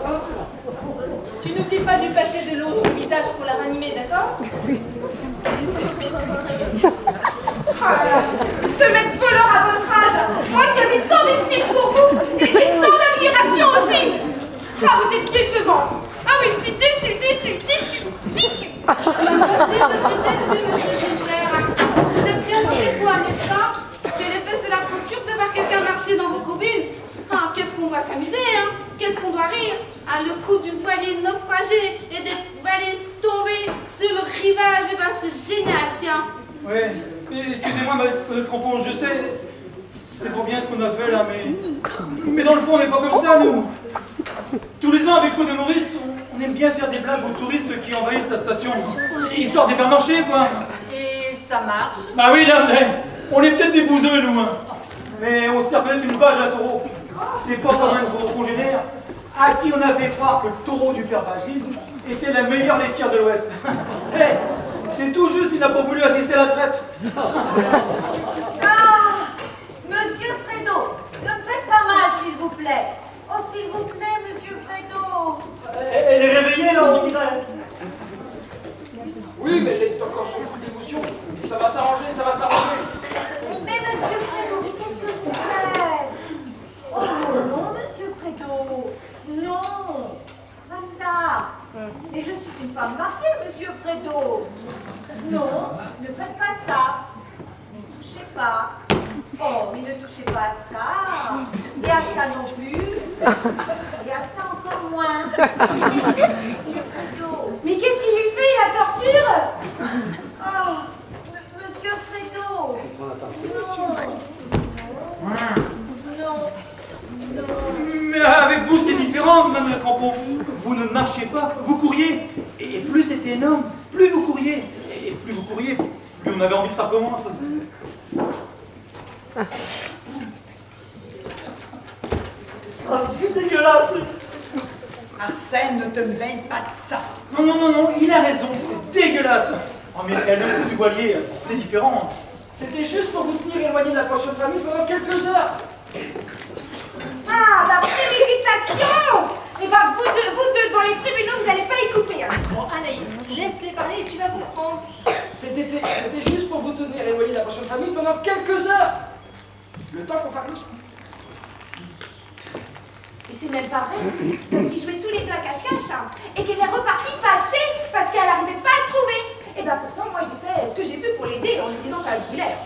tu n'oublies pas de lui passer de l'eau sur le visage pour la ranimer, d'accord? Se mettre voleur à votre âge, moi qui avais tant d'estime pour vous, et tant d'admiration aussi. Ah, vous êtes décevant. Ah oui, je suis déçue. Moi aussi, je suis déçue, monsieur Gilbert. Vous êtes bien quoi, n'est-ce pas? Quel effet cela procure de voir quelqu'un marcher dans vos combines? Ah, qu'est-ce qu'on doit s'amuser, hein? Qu'est-ce qu'on doit rire? Ah, le coup du voilier naufragé et des valises tombées sur le rivage, eh ben c'est génial, tiens. Oui, excusez-moi, Madame Crampon, je sais, c'est pas bien ce qu'on a fait là, mais dans le fond, on n'est pas comme ça, nous. Tous les ans, avec Claude et Maurice, on aime bien faire des blagues aux touristes qui envahissent la station, histoire de les faire marcher, quoi. Et ça marche? Bah oui, là, mais on est peut-être des bouseux, nous, hein. Mais on sait reconnaître une vache à un taureau. C'est pas comme un de vos congénères à qui on a fait croire que le taureau du père Basile était la meilleure laitière de l'Ouest. Hey, c'est tout juste, il n'a pas voulu assister à la traite. Ah, Monsieur Fredo, ne me faites pas mal, s'il vous plaît. Oh, s'il vous plaît, Monsieur Fredo. Elle est réveillée, là, on dirait. Oui, mais elle est encore sur le coup d'émotion. Ça va s'arranger, ça va s'arranger. Mais Monsieur Fredo, mais qu'est-ce que vous faites? Oh non, Monsieur Fredo. Non, pas ça. Et je suis une femme mariée, Monsieur Fredo. Non, ne faites pas ça. Ne touchez pas. Oh, mais ne touchez pas à ça. Et à ça non plus. Et à ça encore moins. Monsieur Fredo. Mais qu'est-ce qu'il lui fait, la torture? Oh, Monsieur Fredo. Non. Mais avec vous, c'est différent, Madame Crampon. Vous ne marchiez pas, vous couriez. Et plus c'était énorme, plus vous couriez. Et plus vous couriez, plus on avait envie que ça recommence. Oh, c'est dégueulasse. Arsène, ne te mêle pas de ça. Non, il a raison, c'est dégueulasse. Oh, mais le coup du voilier, c'est différent. C'était juste pour vous tenir éloigné de la pension de famille pendant quelques heures. Ah, la préméditation. Eh ben, vous deux, devant les tribunaux, vous n'allez pas y couper. Hein. Bon, Anaïs, laisse-les parler et tu vas comprendre. C'était juste pour vous tenir éloigné de la pension de famille pendant quelques heures. Le temps qu'on fasse. Et c'est même pas vrai, parce qu'ils jouaient tous les deux à cache-cache, hein, et qu'elle est repartie fâchée parce qu'elle n'arrivait pas à le trouver. Et ben pourtant, moi j'ai fait ce que j'ai pu pour l'aider en lui disant qu'elle voulait.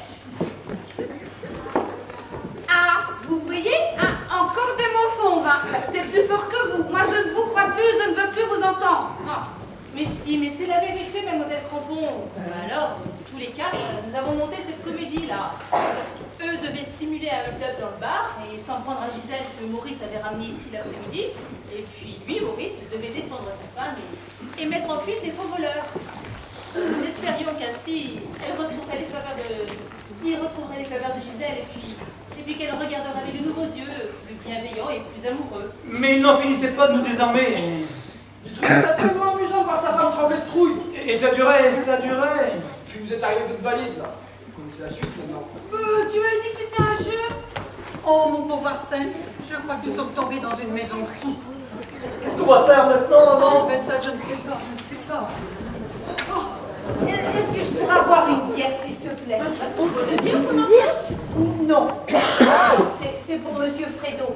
Ah, vous voyez, hein, encore des mensonges, hein. C'est plus fort que vous. Moi je ne vous crois plus, je ne veux plus vous entendre. Ah, mais si, mais c'est la vérité, mademoiselle Crampon. Alors, tous les quatre, nous avons monté cette comédie-là. Eux devaient simuler un hold-up dans le bar et s'en prendre à Gisèle que Maurice avait ramené ici l'après-midi. Et puis lui, Maurice, devait défendre sa femme et mettre en fuite les faux voleurs. Nous espérions qu'ainsi, il retrouverait les faveurs de Gisèle et puis qu'elle regarderait avec de nouveaux yeux, plus bienveillants et plus amoureux. Mais il n'en finissait pas de nous désarmer. J'ai trouvé ça tellement amusant de voir sa femme trembler de trouille. Et ça durait. Puis vous êtes arrivé avec votre valise là. Vous connaissez la suite maintenant. Tu m'avais dit que c'était un jeu. Oh, mon pauvre Arsène, je crois que nous sommes tombés dans une maison de fous. Qu'est-ce qu'on va faire maintenant, maman? Ben ça, je ne sais pas. Oh, est-ce que je pourrais avoir une bière, s'il te plaît? Tu veux de bien ton bière? Non. C'est pour Monsieur Fredo.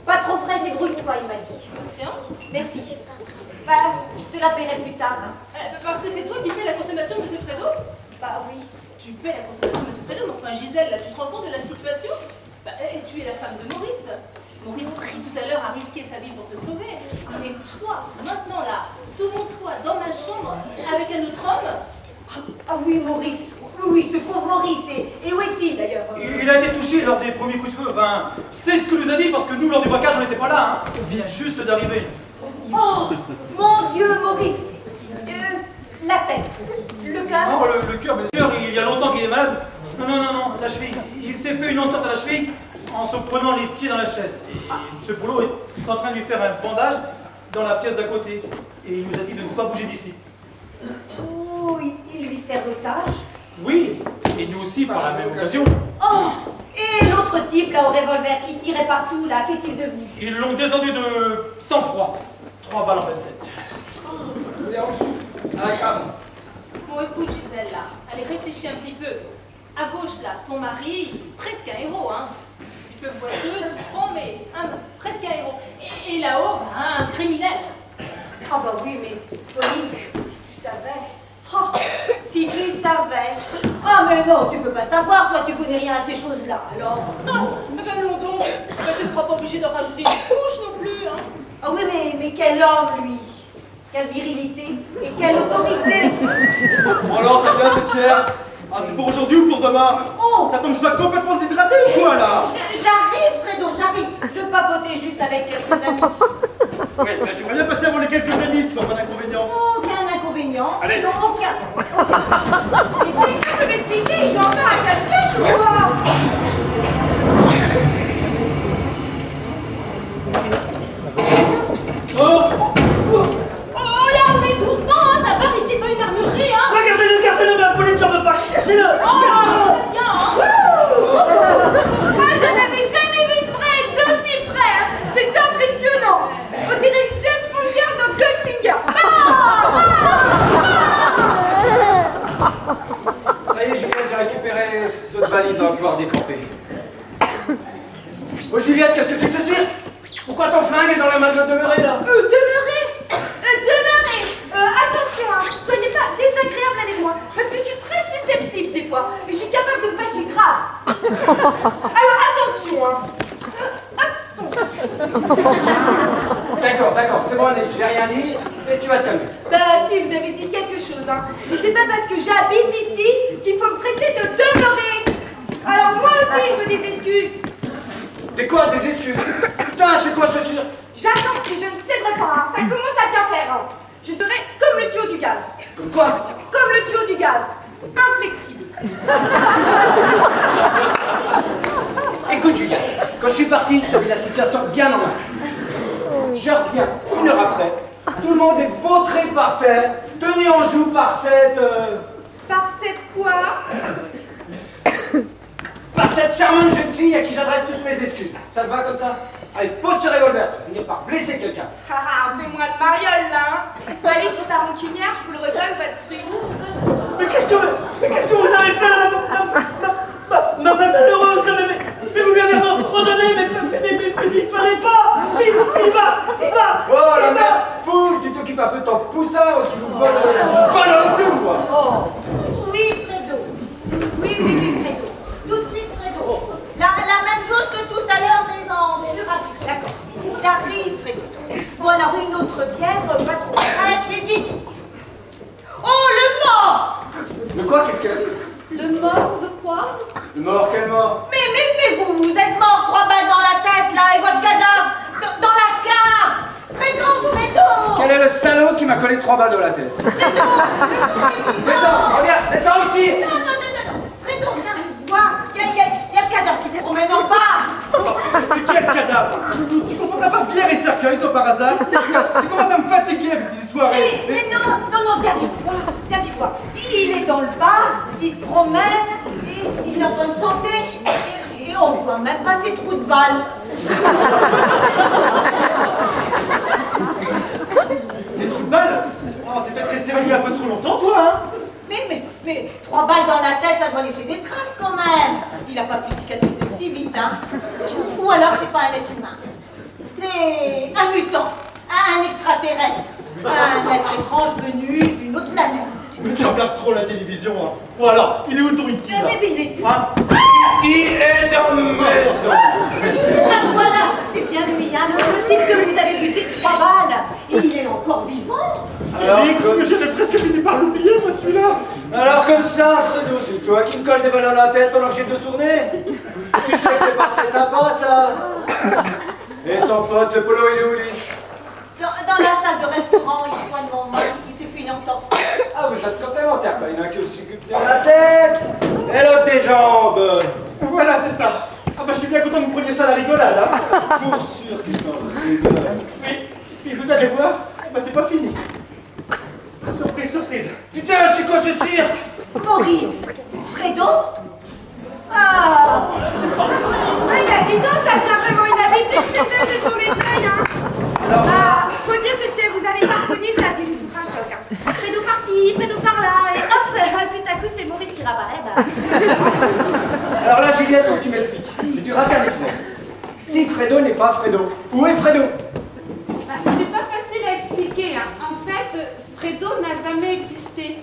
Pas trop frais, j'ai grouille-toi, il m'a dit. Tiens. Merci. Bah, je te la paierai plus tard. Hein. Parce que c'est toi qui paies la consommation de M. Fredo? Bah oui. Tu paies la consommation de M. Fredo, mais enfin Gisèle, là, tu te rends compte de la situation? Bah, tu es la femme de Maurice. Maurice, tout à l'heure, a risqué sa vie pour te sauver. Mais toi, maintenant là, sous mon toit, dans ma chambre, avec un autre homme. Ah oui, Maurice. Oui, ce pauvre Maurice. Et où est-il d'ailleurs? Il a été touché lors des premiers coups de feu. Enfin, c'est ce que nous a dit parce que nous, lors du braquage, on n'était pas là. Hein. On vient juste d'arriver. Oh, mon Dieu, Maurice. La tête, le cœur. Non, le cœur, bien sûr, il y a longtemps qu'il est malade. Non, la cheville. Il s'est fait une entorse à la cheville en se prenant les pieds dans la chaise. Et M. Polo est en train de lui faire un bandage dans la pièce d'à côté. Et il nous a dit de ne pas bouger d'ici. Oh, il lui sert d'otage? Oui, et nous aussi par la même occasion. Oh, et l'autre type là au revolver qui tirait partout là, qu'est-il devenu? Ils l'ont descendu de sang-froid. 3 balles en pleine tête. Il est en dessous, à la cave. Bon, écoute, Gisèle, là, allez, réfléchis un petit peu. À gauche, là, ton mari, presque un héros, hein. Un petit peu boiteux, souffrant, mais presque un héros. Et là-haut, un criminel. Ah bah oui, mais Pauline, si tu savais. Oh, si tu savais. Ah mais non, tu peux pas savoir, toi, tu connais rien à ces choses-là, alors. Non, mais ben non donc, ben, tu ne seras pas obligé d'en rajouter une couche non plus, hein. Ah oui, mais quel homme, lui. Quelle virilité et quelle autorité. Bon alors, c'est bien, c'est Pierre. Ah, c'est pour aujourd'hui ou pour demain? Oh, t'attends que je sois complètement déshydraté ou quoi, là? J'arrive, Fredo, j'arrive. Je papotais juste avec quelques amis. Oui, là, j'aimerais bien passer avant les quelques amis, s'il n'y a pas d'inconvénient. Aucun inconvénient. Allez. Non, aucun. Mais quelqu'un peut m'expliquer, je suis encore à cache-cache ou quoi? Oh là, mais doucement, hein, ça part ici, pas une armurerie, hein. Regardez-le, ma Pauline, j'en veux pas. Cachez-le. Oh, bien, hein. Moi, je n'avais jamais vu de vrai d'aussi près, hein. C'est impressionnant. On dirait James Bond dans Goldfinger. Ça y est, Juliette, j'ai récupéré les autres valises, on va pouvoir décamper. Oh, Juliette, qu'est-ce que c'est que ce cirque? Pourquoi ton flingue est dans la main de demeurer, là? Demeurez. Attention, hein. Soyez pas désagréable avec moi, parce que je suis très susceptible des fois, et je suis capable de me fâcher grave. Alors attention, hein. D'accord, c'est bon, allez, j'ai rien dit, et tu vas te calmer. Bah si, vous avez dit quelque chose, hein. Mais c'est pas parce que j'habite ici qu'il faut me traiter de demeuré. Alors moi aussi, je veux des excuses. T'es quoi, des excuses? Putain, c'est quoi ce cirque? J'attends et je ne céderai pas, hein. Ça commence à bien faire, hein. Je serai comme le tuyau du gaz. Comme quoi? Comme le tuyau du gaz. Inflexible. Écoute, Juliette, quand je suis parti, t'as vu la situation bien en main. Je reviens 1 heure après, tout le monde est vautré par terre, tenu en joue par cette... Par cette quoi? par cette charmante jeune fille à qui j'adresse toutes mes excuses. Ça te va comme ça? Allez, pose ce revolver, tu vas finir par blesser quelqu'un. Ah, fais-moi le mariole là, hein. Bah, allez chez ta rancunière, je vous le redonne, votre truc. Mais qu'est-ce que vous avez fait là, ma malheureuse, mais vous lui avez redonné, mais il fallait pas. Il va. Oh la merde, poule, tu t'occupes un peu de ton poussin ou tu nous voles un plus, quoi. Oh, oui, Fredo. Oui, Fredo. Tout de suite, Fredo. La même chose que tout à l'heure, mais non. D'accord. J'arrive, Fredo. Bon, alors une autre bière, pas trop fraîche, mais vite. Oh, le mort! Le quoi, qu'est-ce que... Le mort, the quoi? Le mort, quel mort? Mais vous êtes mort, 3 balles dans la tête, là, et votre cadavre dans la cave! Fredo! Quel est le salaud qui m'a collé 3 balles dans la tête? Fredo! Regarde, descends aussi! Non, Fredo, viens vite voir! Il y a le cadavre qui se promène en bas! Quel cadavre! Tu confonds pas bière et cercueil, toi, par hasard? Tu commences à me fatiguer avec des histoires. Mais non, viens vite voir. Il est dans le bar, il se promène, et il est en bonne santé, et on voit même pas ses trous de balles. Ces trous de balles? Oh, t'es peut-être resté réveillé un peu trop longtemps, toi, hein? Mais 3 balles dans la tête, ça doit laisser des traces quand même. Il a pas pu cicatriser aussi vite, hein. Ou alors c'est pas un être humain. C'est un mutant, un extraterrestre, un être étrange venu d'une autre planète. Mais tu regardes trop la télévision, hein. Bon alors, il est où ton E.T. là? Mais il est... Hein? Qui est dans ma maison? Voilà, c'est bien lui, hein, le type que vous avez buté de 3 balles. Il est encore vivant. Félix, mais j'avais presque fini par l'oublier, moi, celui-là. Alors comme ça, Fredo, c'est toi qui me colle des balles dans la tête pendant que j'ai 2 tournées? Tu sais que c'est pas très sympa, ça. Et ton pote, le polo, il est où, lui? Dans la salle de restaurant, il soigne mon mari qui s'est fait une entorse. Ah, vous êtes complémentaires, quoi. Il y en a un qui s'occupe de la tête et l'autre des jambes. Voilà, c'est ça. Ah bah je suis bien content que vous preniez ça à la rigolade, hein. Pour sûr qu'ils sont rigolo. Oui, et vous allez voir, bah c'est pas fini. Surprise, surprise. Putain, c'est quoi ce cirque? Maurice, Fredo. Ah, Oui, bah dis donc, ça devient vraiment une habitude chez elle de tourner l'œil, hein. Faut dire que si vous avez pas reconnu, ça a dû lui foutre un choc, hein. Fredo par-ci, Fredo par-là, et hop, tout à coup c'est Maurice qui réapparaît, bah. Alors là, Juliette, faut que tu m'expliques. J'ai dû rater un épisode. Si Fredo n'est pas Fredo, où est Fredo? Bah, c'est pas facile à expliquer, hein. En fait, Fredo n'a jamais existé.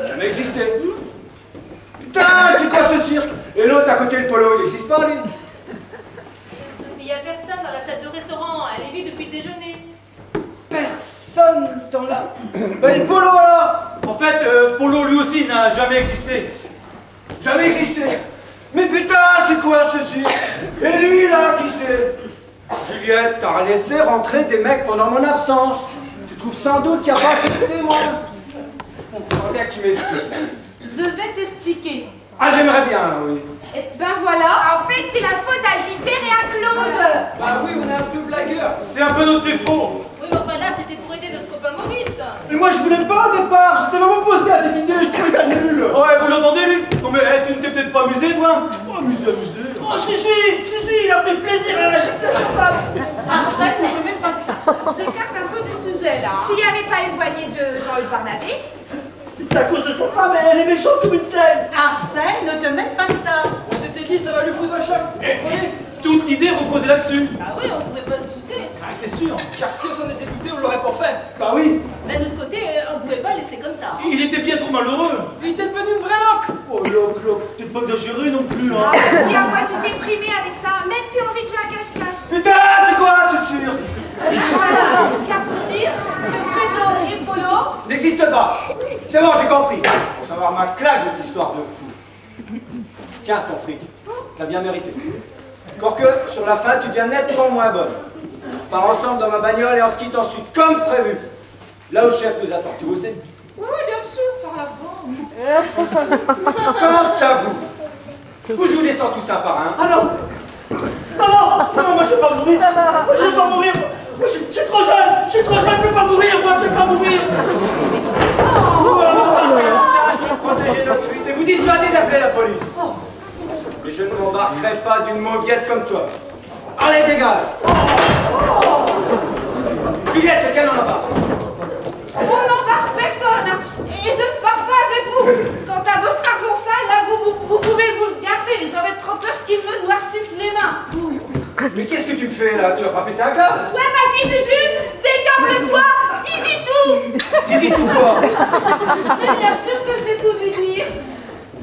Jamais existé. Putain, c'est quoi ce cirque? Et l'autre à côté, le polo, il n'existe pas, lui? Il n'y a personne dans la salle de restaurant, elle est vide depuis le déjeuner. Personne dans la... Ben, le polo, alors? En fait, Polo lui aussi n'a jamais existé. Jamais existé. Mais putain, c'est quoi ce cirque? Et lui, là, qui c'est? Juliette, t'as laissé rentrer des mecs pendant mon absence. Tu trouves sans doute qu'il n'y a pas assez de témoins. J'aimerais bien que tu m'expliques. Je vais t'expliquer. Ah, j'aimerais bien, oui. Et ben voilà. En fait, c'est la faute à Gilbert et à Claude. Bah oui, on est un peu blagueurs. C'est un peu notre défaut. Oui, mais enfin là, c'était pour aider notre copain Maurice. Mais moi je voulais pas au départ, j'étais vraiment opposé à cette idée, je trouvais ça nul. Ouais, vous l'entendez, lui? Non mais tu ne t'es peut-être pas amusé, toi? Oh, amusé. Oh, si, il a pris plaisir à la gifler sa femme. Arsène n'était même pas de ça. On s'écarte un peu du sujet là. S'il n'y avait pas une poignée de Jean-Luc Barnabé, C'est à cause de sa femme, elle est méchante comme une telle. Arsène, ne te mêle pas de ça. On s'était dit, ça va lui foutre un choc. Vous comprenez? Toute l'idée reposait là-dessus. Ah oui, on pouvait pas se douter. Ah, c'est sûr. Car si on s'en était douté, on l'aurait pas fait. Bah oui. D'un autre côté, on pouvait pas laisser comme ça. Il était bien trop malheureux. Il était devenu une vraie loque. Oh Loc, peut-être pas exagéré non plus, hein. il est à moitié déprimé avec ça, même plus envie de jouer à cache-cache. Putain, c'est quoi ce cirque? Voilà, tout ça pour dire que Fredo et Polo. N'existe pas. C'est bon, j'ai compris. Pour savoir ma claque de cette histoire de fou. Tiens, ton fric. T'as bien mérité. Encore que, sur la fin, tu deviens nettement moins bonne. On part ensemble dans ma bagnole et on se quitte ensuite, comme prévu. Là où le chef nous attend, tu vois, c'est? Oui, bien sûr, par la bande. Quant à vous, où je vous descends tout ça par un. Ah non. Non, moi je vais pas mourir. Moi je vais pas mourir. Moi je suis trop jeune, je peux pas mourir, moi je vais pas mourir. Je vais protéger notre fuite et vous dissuader d'appeler la police. Mais je ne m'embarquerai pas d'une mauviette comme toi. Allez, dégage. Juliette, lequel on embarque? On n'embarque personne. Et je ne pars pas avec vous. Quant à votre argent sale, là, vous pouvez vous le garder. J'avais trop peur qu'il me noircisse les mains. Mais qu'est-ce que tu me fais là? Tu vas pas péter un câble? Ouais, vas-y, Juju, décable-toi, dis-y tout. Dis-y tout quoi? Mais bien sûr que je vais tout lui dire.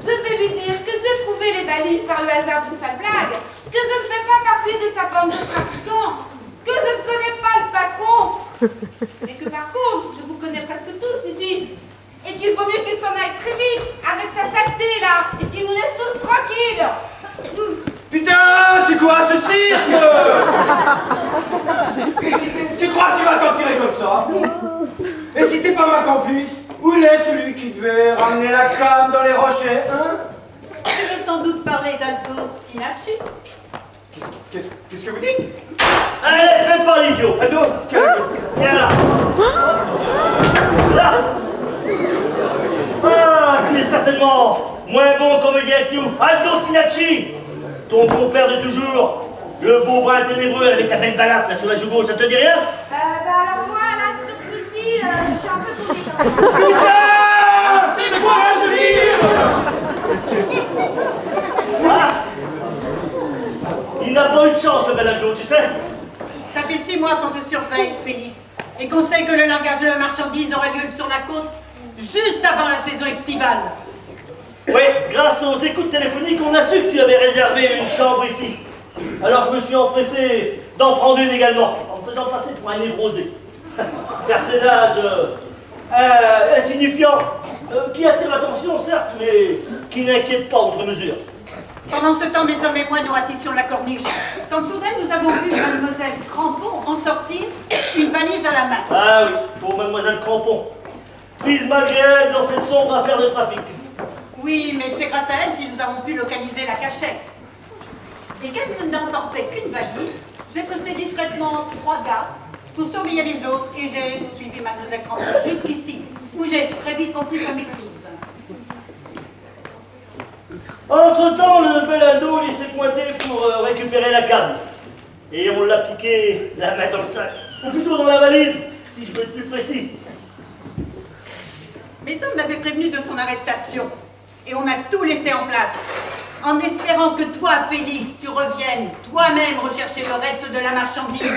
Je vais lui dire que j'ai trouvé les valises par le hasard d'une sale blague, que je ne fais pas partie de sa bande de trafiquants, que je ne connais pas le patron, mais que par contre, je vous connais presque tous ici, et qu'il vaut mieux qu'il s'en aille très vite avec sa saleté là, et qu'il nous laisse tous tranquilles. Putain, c'est quoi ce cirque? Et si tu crois que tu vas t'en tirer comme ça? Et si t'es pas ma complice? Où il est celui qui devait ramener la crème dans les rochers, hein? Tu veux sans doute parler d'Aldo Schinacci. Qu'est-ce que vous dites? Allez, fais pas l'idiot. Aldo, quel Aldo? Viens là. Là. Ah, tu es certainement moins bon comédien que nous. Aldo Schinacci, ton compère de toujours. Le beau brin ténébreux avec la belle balafre là sur la joue gauche, ça te dit rien? Bah alors moi, là, sur ce coup-ci, je suis un peu tombée quand même. Putain! C'est quoi ce cirque? Voilà. Il n'a pas eu de chance, le bel Aldo, tu sais. Ça fait 6 mois qu'on te surveille, Félix, et qu'on sait que le largage de la marchandise aura lieu sur la côte juste avant la saison estivale. Oui, grâce aux écoutes téléphoniques, on a su que tu avais réservé une chambre ici. Alors je me suis empressé d'en prendre une également, en me faisant passer pour un névrosé. Personnage insignifiant, qui attire l'attention certes, mais qui n'inquiète pas outre mesure. Pendant ce temps, mes hommes et moi, nous ratissions la corniche. Quand soudain, nous avons vu mademoiselle Crampon en sortir, une valise à la main. Ah oui, pour mademoiselle Crampon. Prise malgré elle dans cette sombre affaire de trafic. Oui, mais c'est grâce à elle si nous avons pu localiser la cachette. Et qu'elle n'emportait qu'une valise, j'ai posté discrètement 3 gars pour surveiller les autres et j'ai suivi mademoiselle Crampon jusqu'ici, où j'ai très vite compris sa méprise. Entre-temps, le bel Aldo il s'est pointé pour récupérer la canne. Et on l'a piqué la main dans le sac. Ou plutôt dans la valise, si je veux être plus précis. Mes hommes m'avaient prévenu de son arrestation. Et on a tout laissé en place. En espérant que toi, Félix, tu reviennes toi-même rechercher le reste de la marchandise.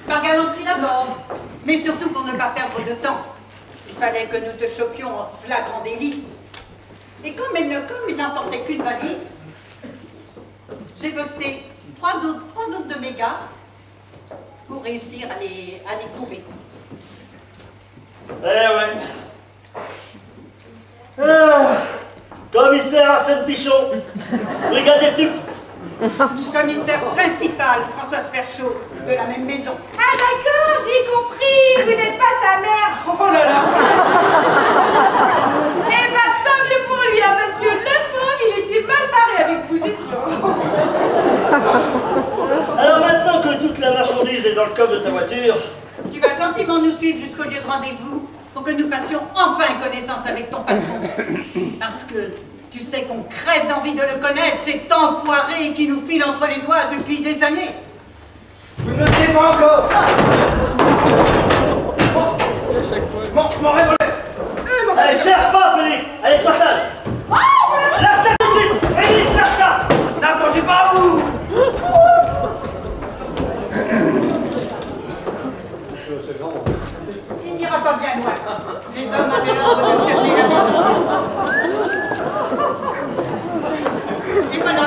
Par galanterie d'abord, mais surtout pour ne pas perdre de temps. Il fallait que nous te chopions en flagrant délit. Et comme il n'emportait qu'une valise, j'ai posté 3 autres de mes gars pour réussir à les trouver. Eh ouais. Commissaire Arsène Pichon, brigade des stupes. Commissaire principal, Françoise Ferchaud, de la même maison. Ah d'accord, j'ai compris. Vous n'êtes pas sa mère. Oh là là. Eh ben tant mieux pour lui, hein, parce que le pauvre, il était mal barré avec vous, c'est sûr. Alors maintenant que toute la marchandise est dans le coffre de ta voiture, Tu vas gentiment nous suivre jusqu'au lieu de rendez-vous pour que nous fassions enfin connaissance avec ton patron. Parce que tu sais qu'on crève d'envie de le connaître, cet enfoiré qui nous file entre les doigts depuis des années. Vous ne le pas encore. Mon revolver. allez, cherche pas, Félix. Allez, sois sage. Lâche-la tout de suite. Félix, lâche-la. N'approchez pas à vous. Il n'ira pas bien loin. Les hommes avaient l'ordre de cerner la maison. Et voilà.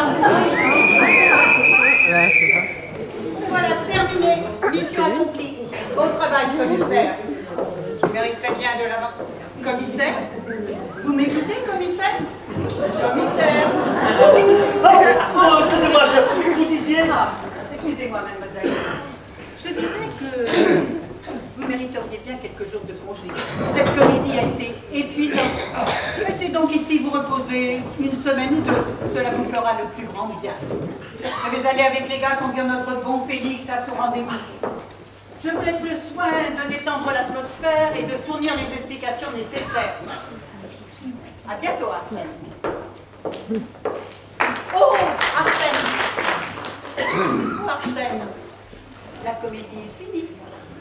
Voilà, terminé. Mission accomplie. Bon travail, commissaire. Je mériterais bien de l'avoir. Commissaire? Vous m'écoutez, commissaire? Commissaire? Oh, excusez-moi, chef. Vous disiez... Excusez-moi, mademoiselle. Je disais que vous mériteriez bien quelques jours de congé. Cette comédie a été épuisante. Restez donc ici vous reposer une semaine ou deux. Cela vous fera le plus grand bien. Je vais aller avec les gars conduire notre bon Félix à son rendez-vous. Je vous laisse le soin de détendre l'atmosphère et de fournir les explications nécessaires. À bientôt, Arsène. Oh, Arsène! Oh, Arsène! La comédie est finie.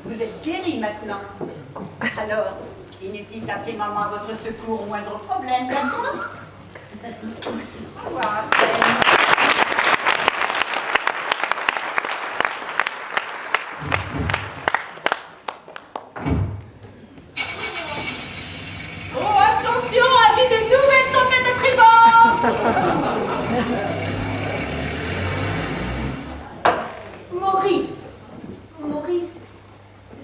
Vous êtes guéri maintenant. Alors, inutile d'appeler maman à votre secours au moindre problème, d'accord? Au revoir, Arsène. Oh, attention, avis de nouvelles tempêtes de tribord. Maurice,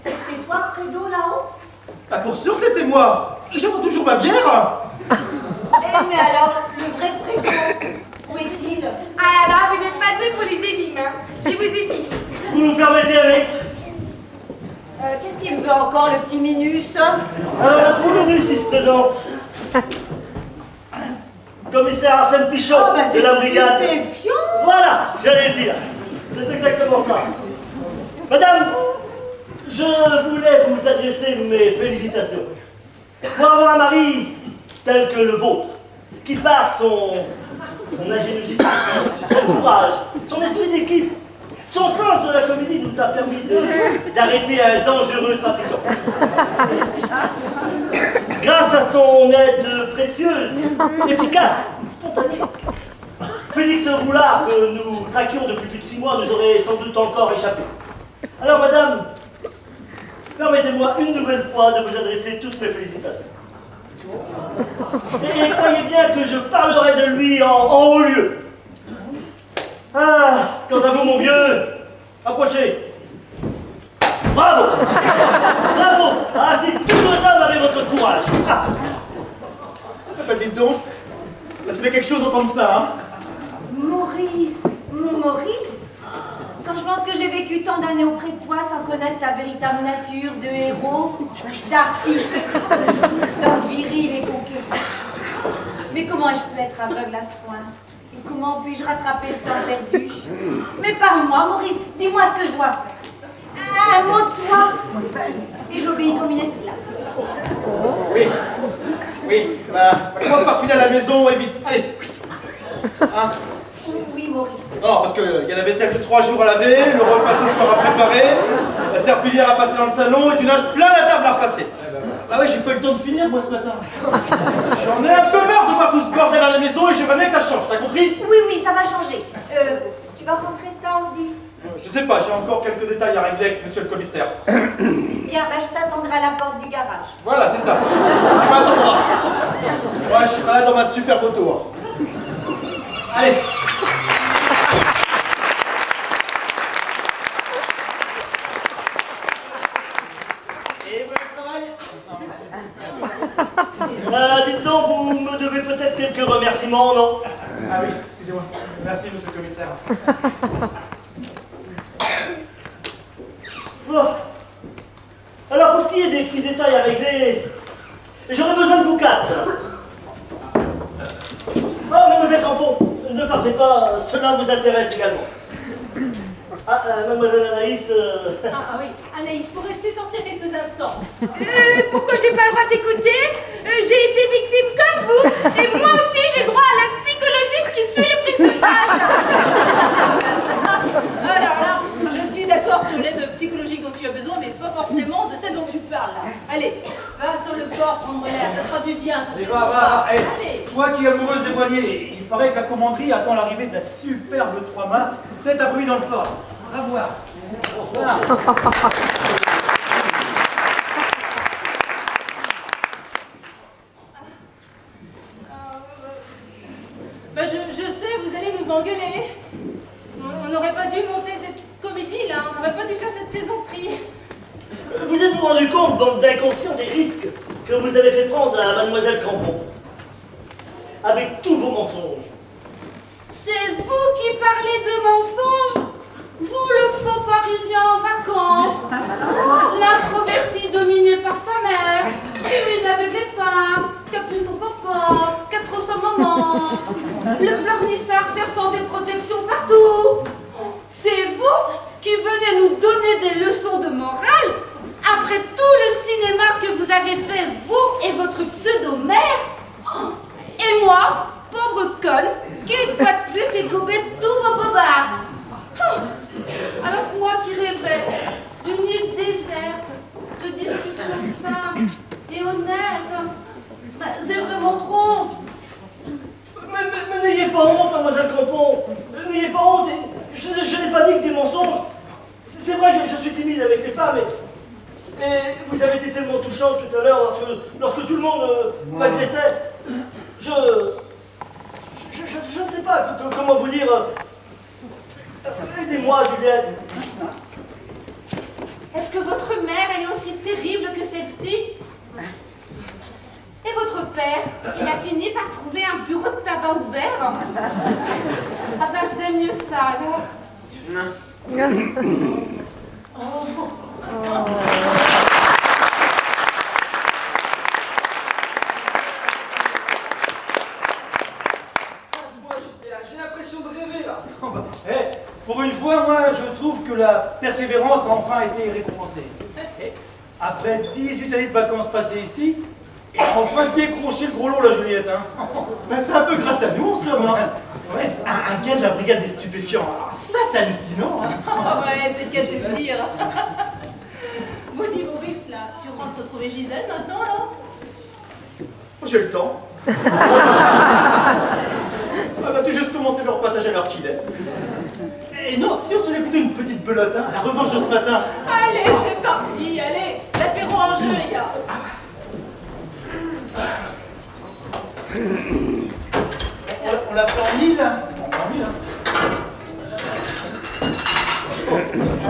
c'était toi, Fredo, là-haut? Ah, pour sûr que c'était moi. J'attends toujours ma bière. Eh, mais alors, le vrai Fredo, où est-il? Ah là là, vous n'êtes pas doué pour les énigmes, hein. Je vais vous expliquer. Vous nous permettez, Anaïs? Qu'est-ce qu'il me veut encore, le petit Minus? Le premier Minus, il se présente. Commissaire Arsène Pichon, Oh, bah, de la brigade. stupéfiant. Voilà, j'allais le dire. C'est exactement ça. Madame, je voulais vous adresser mes félicitations. Pour avoir un mari tel que le vôtre, qui par son ingéniosité, son courage, son esprit d'équipe, son sens de la comédie nous a permis d'arrêter un dangereux trafiquant. Grâce à son aide précieuse, efficace, spontanée, Félix Roulard, que nous traquions depuis plus de 6 mois, nous aurait sans doute encore échappé. Alors, madame, permettez-moi une nouvelle fois de vous adresser toutes mes félicitations. Et croyez bien que je parlerai de lui en haut lieu. Ah, quant à vous, mon vieux, approchez. Bravo! Bravo! Ah, si tous vos hommes avaient votre courage. Ah. Bah dites donc, bah, ça fait quelque chose d'entendre ça, hein. j'ai vécu tant d'années auprès de toi sans connaître ta véritable nature de héros, d'artiste, d'homme viril et conquérant. Mais comment ai-je pu être aveugle à ce point? Et comment puis-je rattraper le temps perdu? Mais parle-moi, Maurice, dis-moi ce que je dois faire. Un mot de toi, et j'obéis comme une esclave. Oui, oui, commence par filer à la maison et vite, allez. Hein? Oui, Maurice. Non, parce qu'il y a la vaisselle de 3 jours à laver, le repas ce soir à préparer, la serpillière à passer dans le salon et du linge plein la table à repasser. Ah oui, j'ai pas eu le temps de finir moi ce matin. J'en ai un peu marre de voir tout ce bordel à la maison et j'aimerais bien que ça change, t'as compris? Oui, oui, ça va changer. Tu vas rentrer tard, dis? Je sais pas, j'ai encore quelques détails à régler avec monsieur le commissaire. Bien, ben, je t'attendrai à la porte du garage. Voilà, c'est ça. Tu m'attendras. Moi, je suis pas là dans ma superbe auto. Hein. Allez. Et voilà le travail. Dites donc, vous me devez peut-être quelques remerciements, non? Ah oui, excusez-moi. Merci, monsieur le commissaire. Bon. Alors, pour ce qui est des petits détails à régler, j'aurais besoin de vous 4. Ah, mademoiselle Crampon, ne partez pas, cela vous intéresse également. Ah, mademoiselle Anaïs... Ah oui, Anaïs, pourrais-tu sortir quelques instants? Pourquoi j'ai pas le droit d'écouter? J'ai été victime comme vous, et moi aussi j'ai droit à la psychologie qui suit le prise d'otage. Alors là, je suis d'accord sur l'aide psychologique dont tu as besoin, mais pas forcément de celle dont tu parles là. Allez, va sur le port prendre l'air, ça fera du bien. Ça fait va, Allez. Toi qui es amoureuse des voiliers, il paraît que la commanderie attend l'arrivée d'un superbe 3-mâts cet après-midi dans le port. Va voir. Voilà. Ben je sais, vous allez nous engueuler. On n'aurait pas dû monter cette comédie là, on n'aurait pas dû faire cette plaisanterie. Vous êtes-vous rendu compte, bande d'inconscients, des risques que vous avez fait prendre à mademoiselle Crampon? Avec tous vos mensonges. C'est vous qui parlez de mensonges? Vous, le faux parisien en vacances, l'introverti dominé par sa mère, timide avec les femmes, qui a plus son papa, qui a trop sa maman, le pleurnissard cherchant des protections partout. C'est vous qui venez nous donner des leçons de morale après tout le cinéma que vous avez fait, vous et votre pseudo-mère. Et moi, pauvre conne, qui une fois de plus découpé tous vos bobards. Alors moi qui rêvais d'une île déserte, de discussions simples et honnêtes, c'est vraiment trop. Mais n'ayez pas honte, mademoiselle Crampon. N'ayez pas honte. Je n'ai pas dit que des mensonges. C'est vrai que je suis timide avec les femmes. Et vous avez été tellement touchante tout à l'heure lorsque tout le monde m'agressait. Je ne sais pas comment vous dire. Aidez-moi, Juliette. Est-ce que votre mère, elle est aussi terrible que celle-ci? Et votre père, il a fini par trouver un bureau de tabac ouvert? Ah ben c'est mieux ça alors. J'ai l'impression de rêver là. Pour une fois, moi, je trouve que la persévérance a enfin été récompensée. Et après 18 années de vacances passées ici, et enfin décrocher le gros lot, la Juliette. Hein. Ben, c'est un peu grâce à nous, en somme. Hein. Ouais. Un gars de la brigade des stupéfiants. Alors, ça, c'est hallucinant. Hein. Ah ouais, c'est le cas de le dire. Bon, dis Maurice, là, tu rentres retrouver Gisèle maintenant, là? J'ai le temps. On a tout juste commencé leur passage à l'heure qu'il est. Et non, si on se fait plutôt une petite belote, hein, la revanche de ce matin. Allez, c'est parti, allez, l'apéro en jeu, les gars. On l'a fait en 1000. En 1000, hein.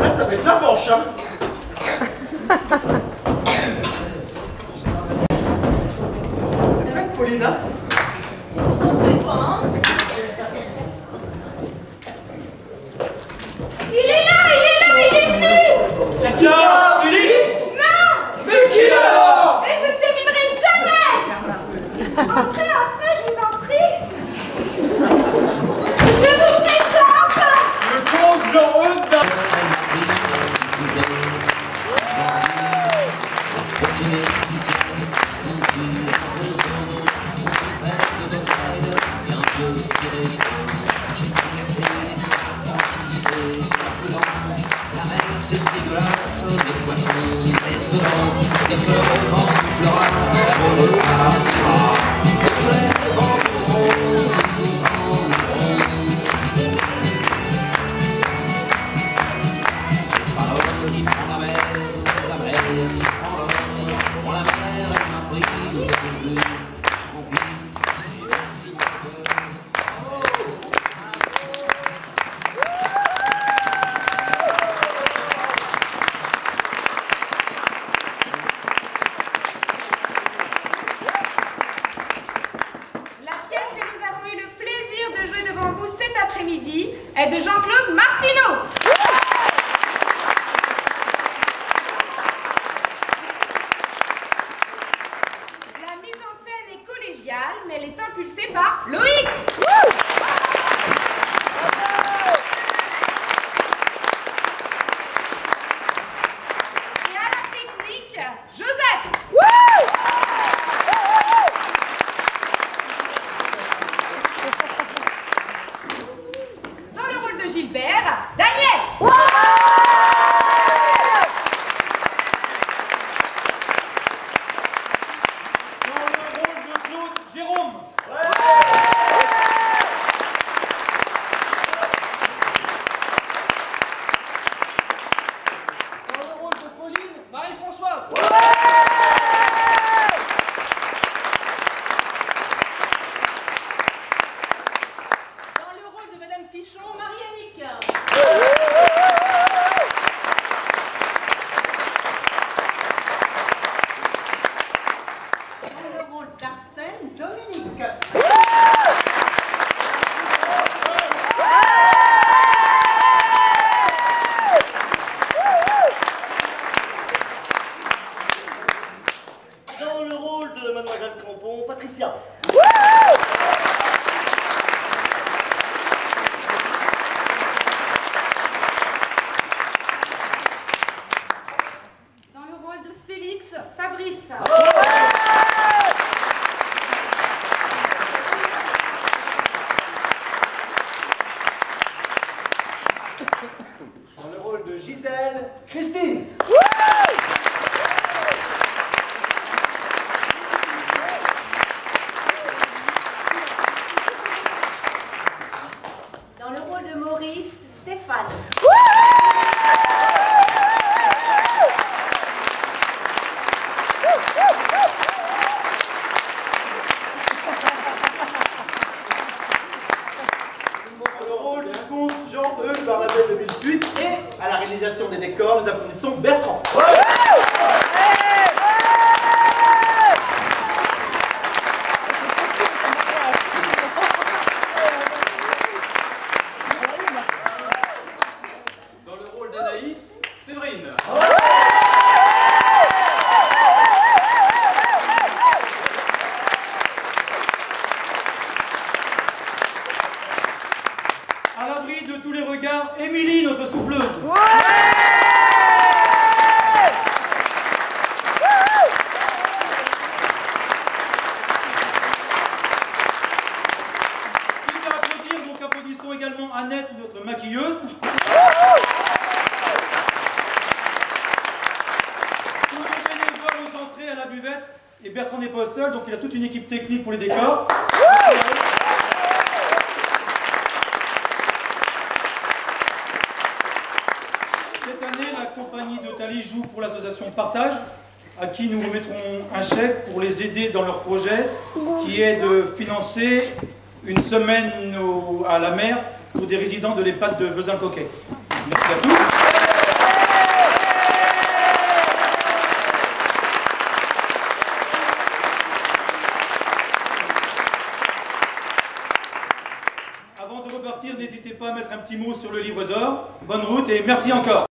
Là, ça va être la revanche, hein. T'es prête, Paulina? Concentrez-toi, hein. Il est là, bronzé sur la prudence. La mer c'est dégueulasse, les poissons restent dedans. Dès que le vent soufflera, on repartira. Dès que les vents tourneront, nous en irons. C'est pas l'homme qui prend la mer, c'est la mer qui prend l'homme. Pour la mer, elle m'a pris au dépourvu. Est de Jean-Claude Martineau. La mise en scène est collégiale, mais elle est impulsée par Loïc. Et à la technique, Joseph. Gilbert, Daniel. Dans le rôle de Claude, Jérôme. Dans le rôle de Pauline, Marie-Françoise. Pichon, Marie-Annick. Dans le rôle d'Arsène, Dominique. Dans le rôle de Mademoiselle Crampon, Patricia. Fabrice. Dans le rôle de Gisèle, Christine. Dans le rôle de Maurice, Stéphane. Jean-Eudes Baradel 2008 et à la réalisation des décors, nous applaudissons Bertrand. Dans le rôle d'Anaïs, Séverine. À l'abri de tous les regards, Émilie, notre souffleuse. Quitte à applaudir, donc applaudissons également Annette, notre maquilleuse. Tous les bénévoles aux entrées à la buvette. Et Bertrand n'est pas seul, donc il a toute une équipe technique pour les décors. La compagnie de Thalys joue pour l'association Partage, à qui nous remettrons un chèque pour les aider dans leur projet, qui est de financer une semaine à la mer pour des résidents de l'EHPAD de Vezin-Coquet. Merci à tous. Avant de repartir, n'hésitez pas à mettre un petit mot sur le livre d'or. Bonne route et merci encore.